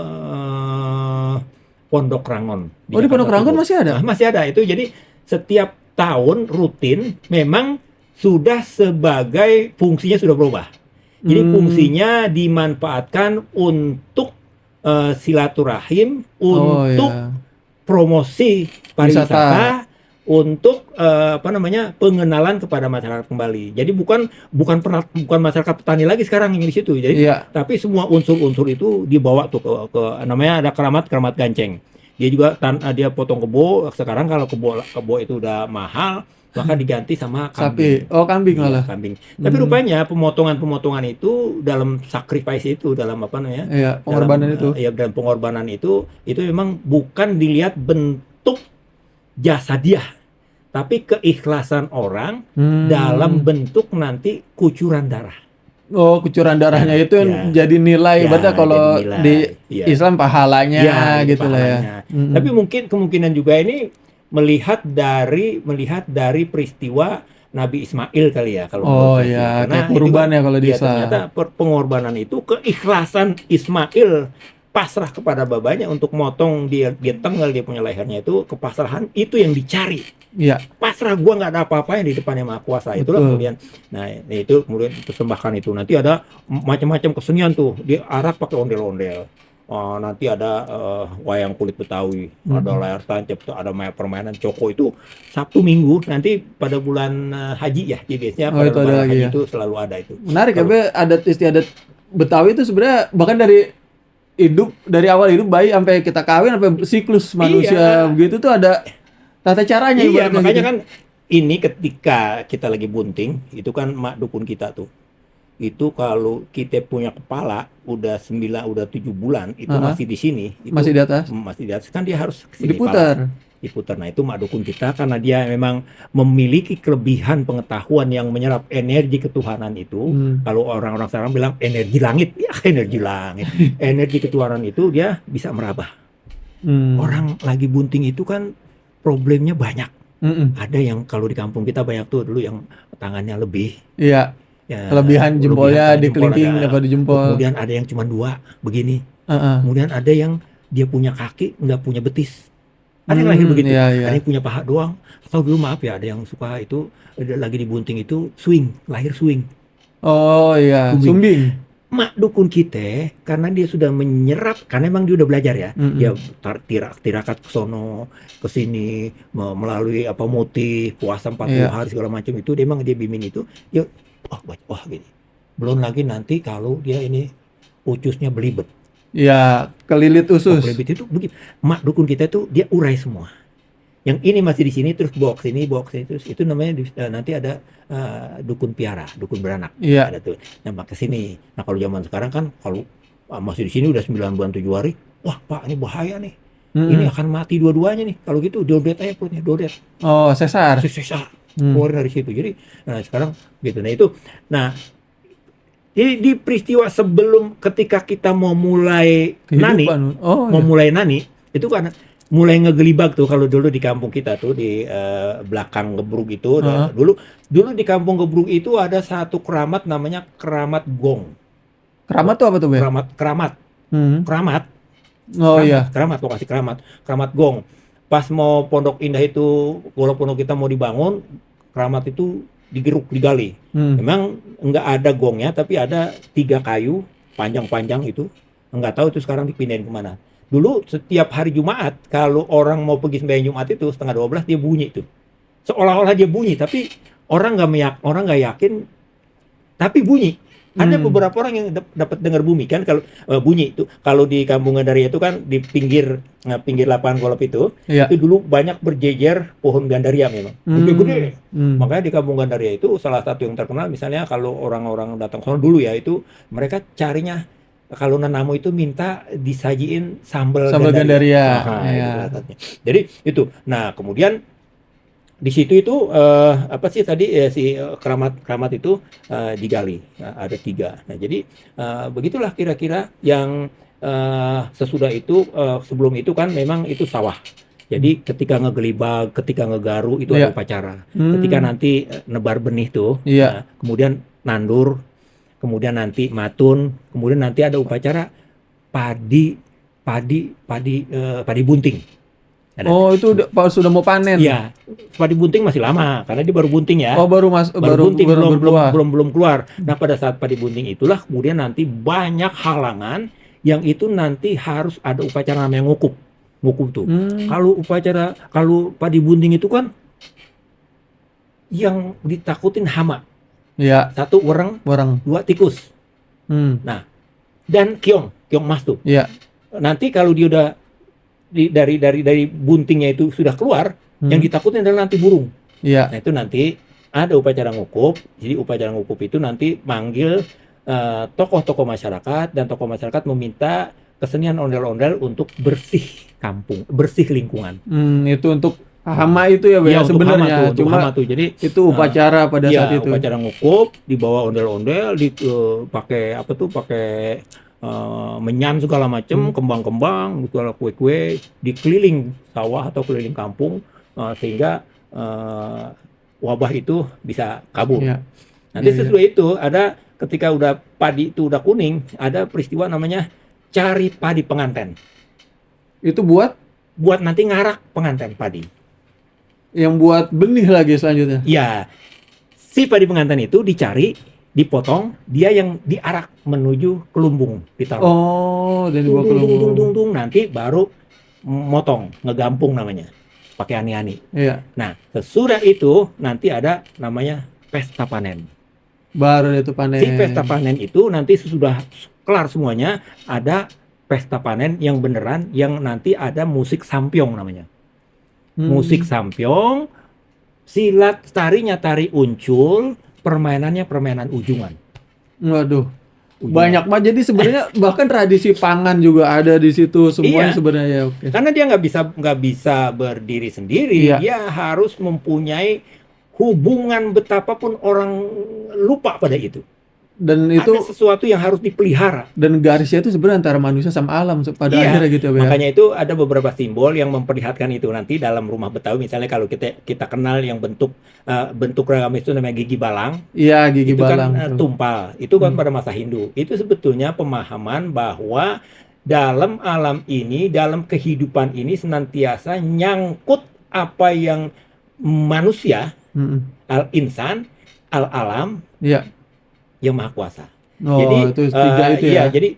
Pondok Rangon. Oh, di Pondok Rangon masih ada? Masih ada itu. Jadi setiap tahun rutin memang sudah sebagai fungsinya sudah berubah. Jadi fungsinya dimanfaatkan untuk silaturahim, untuk promosi pariwisata, untuk pengenalan kepada masyarakat kembali. Jadi bukan masyarakat petani lagi sekarang yang di situ. Jadi tapi semua unsur-unsur itu dibawa tuh ke namanya ada keramat ganceng. Dia juga dia potong kebo. Sekarang kalau kebo itu udah mahal, maka diganti sama kambing. Sapi. Oh, kambing malah. Kambing. Tapi rupanya pemotongan itu dalam sacrifice itu, dalam apa namanya? Iya, pengorbanan itu. Ya, dalam pengorbanan itu memang bukan dilihat bentuk jasa dia, tapi keikhlasan orang dalam bentuk nanti kucuran darah. Oh, kucuran darahnya itu yang jadi nilai. Berarti kalau di Islam pahalanya gitu lah ya. Tapi mungkin kemungkinan juga ini melihat dari peristiwa Nabi Ismail kali ya kalau menurut saya. Karena kurban ya kalau di Islam. Ternyata pengorbanan itu, keikhlasan Ismail pasrah kepada babanya untuk motong dia tenggal dia punya lehernya, itu kepasrahan itu yang dicari. Iya. Pasrah, gua nggak ada apa-apa yang di depan Yang Maha Kuasa. Itulah kemudian. Nah, itu kemudian persembahkan itu. Nanti ada macam-macam kesenian tuh, diarak pakai ondel-ondel. Nanti ada wayang kulit Betawi, ada layar tancap, ada permainan coko. Itu Sabtu Minggu nanti pada bulan haji ya. Jadi biasanya pada bulan haji itu selalu ada itu. Menarik ya, Be, adat istiadat Betawi itu sebenarnya bahkan dari awal hidup bayi sampai kita kawin sampai siklus manusia begitu tuh ada tata caranya. Iya, makanya gitu. Kan ini ketika kita lagi bunting itu kan mak dukun kita tuh itu kalau kita punya kepala udah 7 bulan itu Heeh. masih di sini, itu Masih di atas, masih di atas kan dia harus ke sini diputar. palanya diputar. Nah, itu mak dukun kita karena dia memang memiliki kelebihan pengetahuan yang menyerap energi ketuhanan itu. Hmm. Kalau orang-orang sekarang bilang energi langit, ya energi langit. Energi ketuhanan itu dia bisa meraba. Hmm. Orang lagi bunting itu kan problemnya banyak. Mm-mm. Ada yang kalau di kampung kita banyak tuh dulu yang tangannya lebih, Iya, ya kelebihan jempolnya tangan di jempol kelingking ada, apa di jempol. kemudian ada yang cuma 2 begini, Heeh. kemudian ada yang dia punya kaki nggak punya betis, ada yang lahir begitu, Iya, iya. ada yang punya paha doang, atau dulu maaf ya ada yang suka itu lagi di bunting itu swing, lahir swing, Oh iya, sumbing. sumbing. Mak dukun kita karena dia sudah menyerap karena emang dia udah belajar ya, dia Mm-mm. tirakat ke sono ke sini melalui apa motif puasa 40 Iya. hari segala macam itu dia emang dia bimbing itu ya, wah gini, belum lagi nanti kalau dia ini ucusnya belibet. Iya, kelilit Oh, usus. belibet itu begitu, mak dukun kita tuh dia urai semua, yang ini masih di sini terus bawa ke sini terus itu namanya nanti ada dukun piara, dukun beranak. Iya. Ada tuh. Nah, ke sini. Nah, kalau zaman sekarang kan kalau masih di sini udah 9 bulan 7 hari, wah, Pak, ini bahaya nih. Ini Mm-mm. akan mati dua-duanya nih. Kalau gitu diodet aja perutnya, diodet. Oh, sesar. Sisa Hmm. keluarin dari situ. Jadi, nah sekarang gitu. Nah, itu. Nah, di peristiwa sebelum ketika kita mau mulai nani, Kehidupan. Oh mau iya. mulai nani itu kan mulai ngegelibag tuh kalau dulu di kampung kita tuh di belakang Gebrug itu Heeh. dulu dulu di kampung Gebrug itu ada satu keramat namanya keramat gong. Keramat tuh apa tuh, Bel? keramat keramat Hmm. keramat Oh iya. keramat lokasi keramat gong. Pas mau Pondok Indah itu walaupun kita mau dibangun keramat itu digeruk digali. Hmm. Memang nggak ada gongnya tapi ada 3 kayu panjang-panjang itu, nggak tahu itu sekarang dipindahin kemana. Dulu setiap hari Jumat kalau orang mau pergi sembahyang Jumat itu setengah 12 dia bunyi itu, seolah-olah dia bunyi tapi orang nggak yakin tapi bunyi. Ada Hmm. beberapa orang yang dapat dengar bumi kan kalau bunyi itu. Kalau di Kampung Gandaria itu kan di pinggir lapangan golf Iya. itu dulu banyak berjejer pohon gandaria memang. Gede-gede. Hmm. Makanya di Kampung Gandaria itu salah satu yang terkenal misalnya kalau orang-orang datang ke sana dulu ya itu mereka carinya kalau nanamu itu minta disajiin sambal Sambal gandaria. Gandaria. Aha, itu Iya. salah satunya. Jadi itu. Nah, kemudian di situ itu apa sih tadi si keramat itu digali. Nah, ada 3. Nah, jadi begitulah kira-kira yang sesudah itu sebelum itu kan memang itu sawah. Jadi ketika ngegelibag, ketika ngegaru itu ada Iya. upacara. Ketika nanti nebar benih tuh, Iya. kemudian nandur, kemudian nanti matun, kemudian nanti ada upacara padi padi bunting. Ada. Oh, itu sudah mau panen. Iya, padi bunting masih lama karena dia baru bunting ya. Oh, baru Bunting baru berbuah. belum keluar. Nah, pada saat padi bunting itulah kemudian nanti banyak halangan yang itu nanti harus ada upacara namanya ngukuk. Ngukuk tuh. Hmm. Kalau padi bunting itu kan yang ditakutin hama. Iya. 1 wereng, Orang. 2 tikus. Hmm. Nah, dan keong mas tuh. Iya. Nanti kalau dia udah dari buntingnya itu sudah keluar, yang ditakutin adalah nanti burung. Iya. Nah, itu nanti ada upacara ngukuf. Jadi upacara ngukuf itu nanti manggil tokoh-tokoh masyarakat dan tokoh masyarakat meminta kesenian ondel-ondel untuk bersih kampung, bersih lingkungan. Itu untuk hama itu ya, Bel, Iya, untuk hama sebenarnya. tuh, untuk Cuma hama tuh. Jadi itu upacara pada iya, saat itu. upacara ngukuf, dibawa ondel-ondel, pakai apa tuh? Pakai menyan segala macam, kembang-kembang, segala kue-kue, dikeliling sawah atau keliling kampung sehingga wabah itu bisa kabur. Iya. Nanti sesudah itu ada ketika udah padi itu udah kuning, ada peristiwa namanya cari padi penganten. Itu buat nanti ngarak penganten padi. yang buat benih lagi selanjutnya. Ya, si padi penganten itu dicari, dipotong, dia yang diarak menuju ke lumbung, ditaruh. Oh, dan dibawa ke lumbung. Nanti baru motong, ngegampung namanya, pakai ani-ani. Iya. Nah, sesudah itu nanti ada namanya pesta panen. Baru itu panen. Si pesta panen itu nanti sesudah kelar semuanya ada pesta panen yang beneran, yang nanti ada musik sampyong namanya. Musik sampyong, silat tarinya tari uncul, permainannya permainan ujungan. Waduh, ujungnya. banyak banget. Jadi sebenarnya bahkan tradisi pangan juga ada di situ semuanya Iya, sebenarnya. Oke. karena dia nggak bisa berdiri sendiri, Iya. dia harus mempunyai hubungan betapapun orang lupa pada itu. Dan Ada itu sesuatu yang harus dipelihara. dan garisnya itu sebenarnya antara manusia sama alam pada Iya, akhirnya gitu ya, Be, ya. makanya itu ada beberapa simbol yang memperlihatkan itu nanti dalam rumah Betawi. Misalnya kalau kita kita kenal yang bentuk ragam itu namanya gigi balang, Iya, gigi itu kan balang tuh. tumpal. Itu kan Hmm. pada masa Hindu. Itu sebetulnya pemahaman bahwa dalam alam ini, dalam kehidupan ini senantiasa nyangkut apa yang manusia, Mm-mm. al-insan, al-alam, Iya. yang maha kuasa. Oh, Jadi itu tiga itu ya. iya, jadi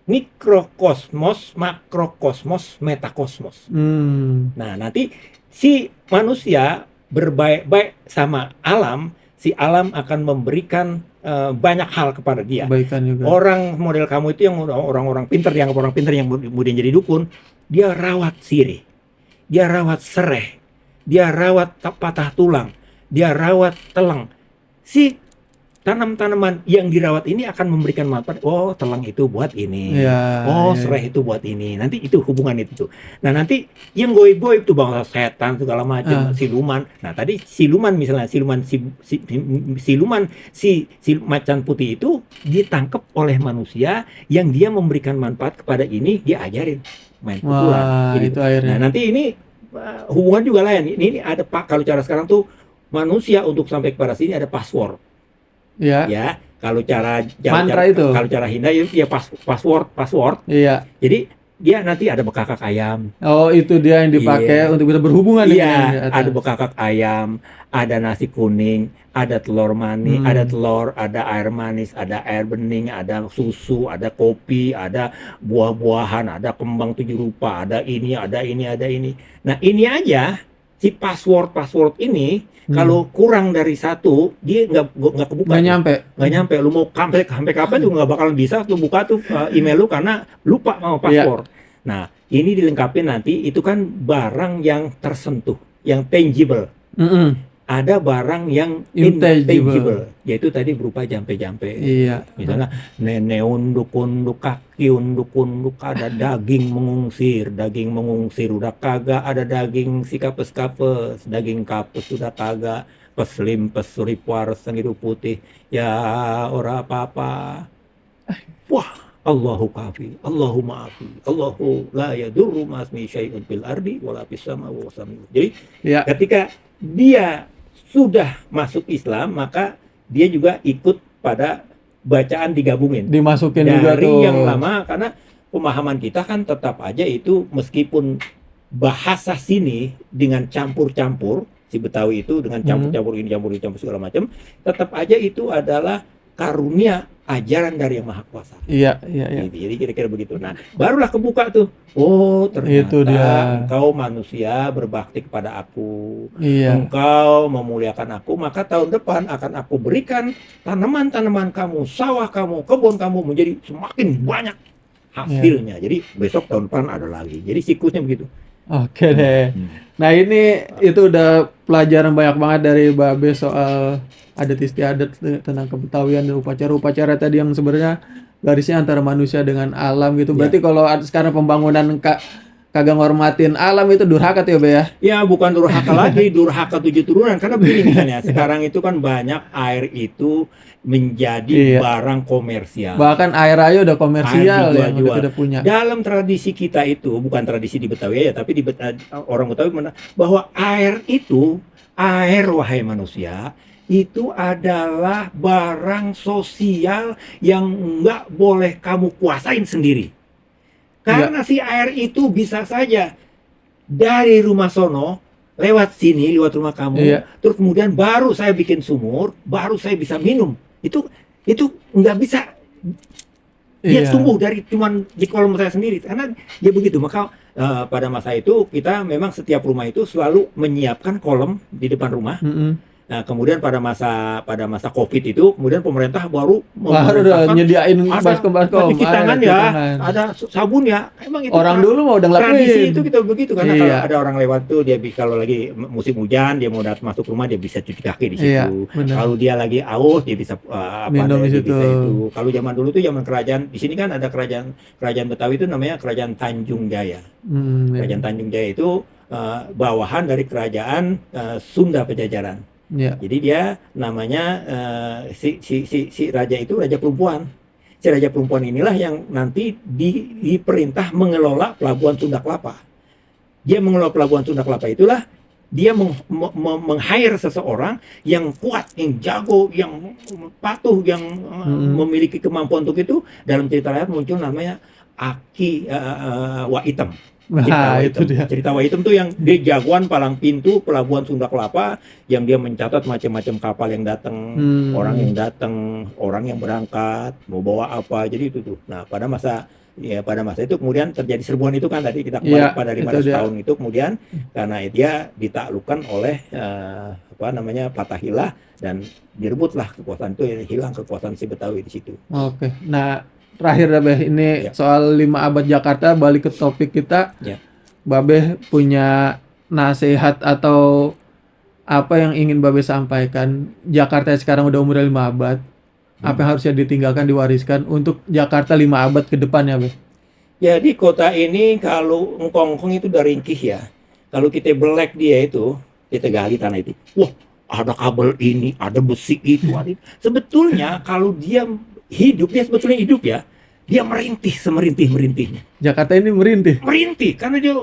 mikrokosmos, makrokosmos, metakosmos. Hmm. Nah, nanti si manusia berbaik-baik sama alam, si alam akan memberikan banyak hal kepada dia. Kebaikan juga. Orang model kamu itu yang orang-orang pinter, yang orang pinter yang kemudian jadi dukun, dia rawat sirih, dia rawat sereh, dia rawat patah tulang, dia rawat telang. Si tanam-tanaman yang dirawat ini akan memberikan manfaat. Oh, telang itu buat ini. Iya, Oh, iya, serai iya. itu buat ini. Nanti itu hubungan itu tuh. Nah, nanti yang goib-goib tuh bangsa setan segala macam, Ah, siluman. Nah, tadi siluman misalnya si macan putih itu ditangkap oleh manusia yang dia memberikan manfaat kepada ini, dia ajarin main pukulan. wah, Jadi, itu akhirnya. nah, nanti ini hubungan juga lain. Ini ada Pak, kalau cara sekarang tuh manusia untuk sampai kepada sini ada password. Iya, Ya, kalau mantra itu. kalau cara Hinda ya password. Iya. Jadi dia nanti ada bekakak ayam. Oh, itu dia yang dipakai Iya. untuk bisa berhubungan dengan yang di Iya, atas. ada bekakak ayam, ada nasi kuning, ada telur manis, ada Hmm. telur, ada air manis, ada air bening, ada susu, ada kopi, ada buah-buahan, ada kembang 7 rupa, ada ini, ada ini, ada ini. Nah, ini aja si password ini Hmm. kalau kurang dari satu, dia nggak kebuka Nggak tuh. nyampe. Nggak nyampe. Lu mau sampai kapan juga nggak bakalan bisa tuh buka tuh email lu karena lupa sama Iya. password. Nah, ini dilengkapi nanti itu kan barang yang tersentuh, yang tangible. Mm-mm. Ada barang yang Intangible. intangible, yaitu tadi berupa jampe-jampe. Iya. Misalnya nenek unduk-unduk, kaki unduk-unduk, ada daging mengungsir, udah kagak, ada daging si kapes-kapes, daging kapes udah kagak, peslim pesurip waras yang itu putih, ya ora apa-apa. Wah, Allahu kafi, Allahu maafi, Allahu la yadurru ma'asmi syai'un fil ardi wala fis sama wa sami. Jadi Iya. ketika dia sudah masuk Islam, maka dia juga ikut pada bacaan digabungin Dimasukin juga dari tuh. yang lama, karena pemahaman kita kan tetap aja itu meskipun bahasa sini dengan campur-campur, si Betawi itu dengan campur-campur ini campur segala macam, tetap aja itu adalah karunia ajaran dari yang Maha Kuasa. Iya, iya, iya. Gitu. Jadi kira-kira begitu. Nah, barulah kebuka tuh. Oh, Itu dia. ternyata engkau manusia berbakti kepada aku. Iya. Engkau memuliakan aku, maka tahun depan akan aku berikan tanaman-tanaman kamu, sawah kamu, kebun kamu menjadi semakin banyak hasilnya. Jadi besok tahun depan ada lagi. Jadi siklusnya begitu. Oke deh. Nah, ini itu udah pelajaran banyak banget dari Babe soal adat istiadat tentang kebetawian dan upacara-upacara tadi yang sebenarnya garisnya antara manusia dengan alam gitu. Berarti kalau sekarang pembangunan kagak ngormatin alam itu durhaka tuh ya, Be ya? Ya, bukan durhaka lagi, durhaka 7 turunan. Karena begini misalnya, sekarang itu kan banyak air itu menjadi Iya. barang komersial. Bahkan air aja udah komersial Air yang dijual-jual. udah punya. Dalam tradisi kita itu, bukan tradisi di Betawi ya, tapi di orang Betawi bahwa air itu, air wahai manusia, itu adalah barang sosial yang nggak boleh kamu kuasain sendiri. Karena si air itu bisa saja dari rumah sono, lewat sini, lewat rumah kamu, Iya. terus kemudian baru saya bikin sumur, baru saya bisa minum. Itu nggak bisa dia Iya. tumbuh dari cuman di kolom saya sendiri, karena dia begitu. Maka pada masa itu kita memang setiap rumah itu selalu menyiapkan kolom di depan rumah. Mm-mm. Nah, kemudian pada masa COVID itu, kemudian pemerintah baru Wah, udah memerintahkan nyediain ada baskom-baskom, cuci air tangan cuci ya, tangan. ada sabun ya. Emang itu Orang dulu mau udah tradisi ngelakuin. itu kita begitu, karena kalau Iya, ada orang lewat tuh dia kalau lagi musim hujan dia mau datang masuk rumah dia bisa cuci kaki di iya, situ. benar. Kalau dia lagi aus dia bisa Minum di dia situ. bisa itu. Kalau zaman dulu tuh zaman kerajaan di sini kan ada kerajaan kerajaan Betawi itu namanya Kerajaan Tanjung Jaya. Iya, Kerajaan Tanjung Jaya itu bawahan dari kerajaan Sunda Pajajaran. iya. Jadi dia namanya si raja itu raja perempuan. Si raja perempuan inilah yang nanti diperintah mengelola pelabuhan Sunda Kelapa. Dia mengelola pelabuhan Sunda Kelapa itulah dia meng-hire seseorang yang kuat, yang jago, yang patuh, yang memiliki kemampuan untuk itu. Dalam cerita rakyat muncul namanya Aki Waitem. Cerita Nah, itu Waitem. dia. Cerita Waitem tuh yang dia jagoan palang pintu pelabuhan Sunda Kelapa, yang dia mencatat macam-macam kapal yang datang, orang yang datang, orang yang berangkat, mau bawa apa. Jadi itu tuh. Nah, pada masa itu kemudian terjadi serbuan itu kan, tadi kita kembali Iya, pada itu 500 dia. tahun itu, kemudian karena dia ditaklukkan oleh Fatahillah, dan direbutlah kekuasaan itu, hilang kekuasaan si Betawi di situ. Oke. Nah, terakhir Babe, ini Ya. soal 5 abad Jakarta, balik ke topik kita. Ya. Babe punya nasihat atau apa yang ingin Babe sampaikan? Jakarta sekarang udah umurnya 5 abad. Apa yang harusnya ditinggalkan, diwariskan untuk Jakarta 5 abad ke depannya, Be? Jadi kota ini kalau ngkongkong itu udah ringkih ya. Kalau kita belek dia itu, kita gali tanah itu. Wah, ada kabel ini, ada besi itu, ada itu. Sebetulnya kalau dia hidup, dia sebetulnya hidup ya. Dia merintih semerintih-merintihnya. Jakarta ini merintih. Merintih karena dia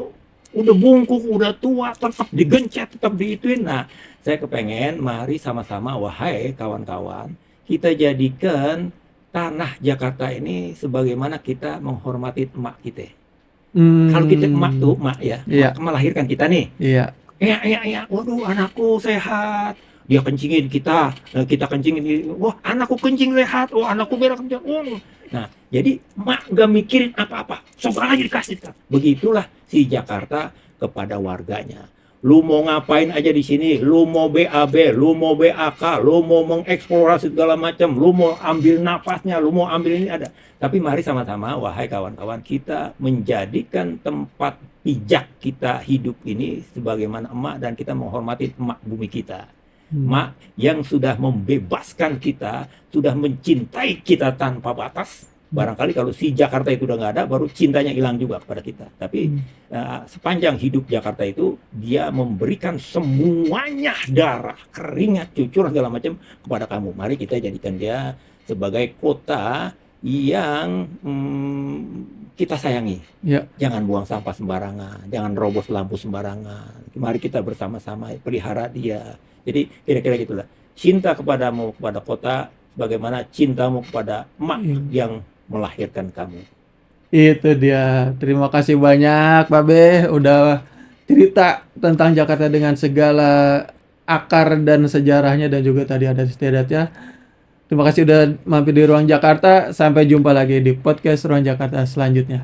udah bungkuk, udah tua, tetap digencet, tetap diituin. Nah, saya kepengen mari sama-sama, wahai kawan-kawan, kita jadikan tanah Jakarta ini sebagaimana kita menghormati emak kita. Kalau kita emak tuh, emak ya, Iya. emak melahirkan kita nih. Iya. Ya, waduh anakku sehat. Dia kencingin kita kencingin. Wah, anakku kencing sehat. Wah, anakku berak kencing. Nah, jadi emak gak mikirin apa-apa. Sobrang aja dikasih. Begitulah si Jakarta kepada warganya. Lu mau ngapain aja di sini, lu mau BAB, lu mau BAK, lu mau mengeksplorasi segala macam, lu mau ambil nafasnya, lu mau ambil ini, ada. Tapi mari sama-sama, wahai kawan-kawan, kita menjadikan tempat pijak kita hidup ini sebagaimana emak, dan kita menghormati emak bumi kita. Emak yang sudah membebaskan kita, sudah mencintai kita tanpa batas. Barangkali kalau si Jakarta itu udah nggak ada, baru cintanya hilang juga kepada kita. Tapi sepanjang hidup Jakarta itu, dia memberikan semuanya, darah, keringat, cucur, segala macam kepada kamu. Mari kita jadikan dia sebagai kota yang kita sayangi. Ya. Jangan buang sampah sembarangan, jangan robos lampu sembarangan. Mari kita bersama-sama pelihara dia. Jadi kira-kira gitulah. Cinta kepadamu, kepada kota, bagaimana cintamu kepada emak yang melahirkan kamu. Itu dia. Terima kasih banyak, Babe, udah cerita tentang Jakarta dengan segala akar dan sejarahnya, dan juga tadi ada istiadatnya. Terima kasih udah mampir di Ruang Jakarta. Sampai jumpa lagi di podcast Ruang Jakarta selanjutnya.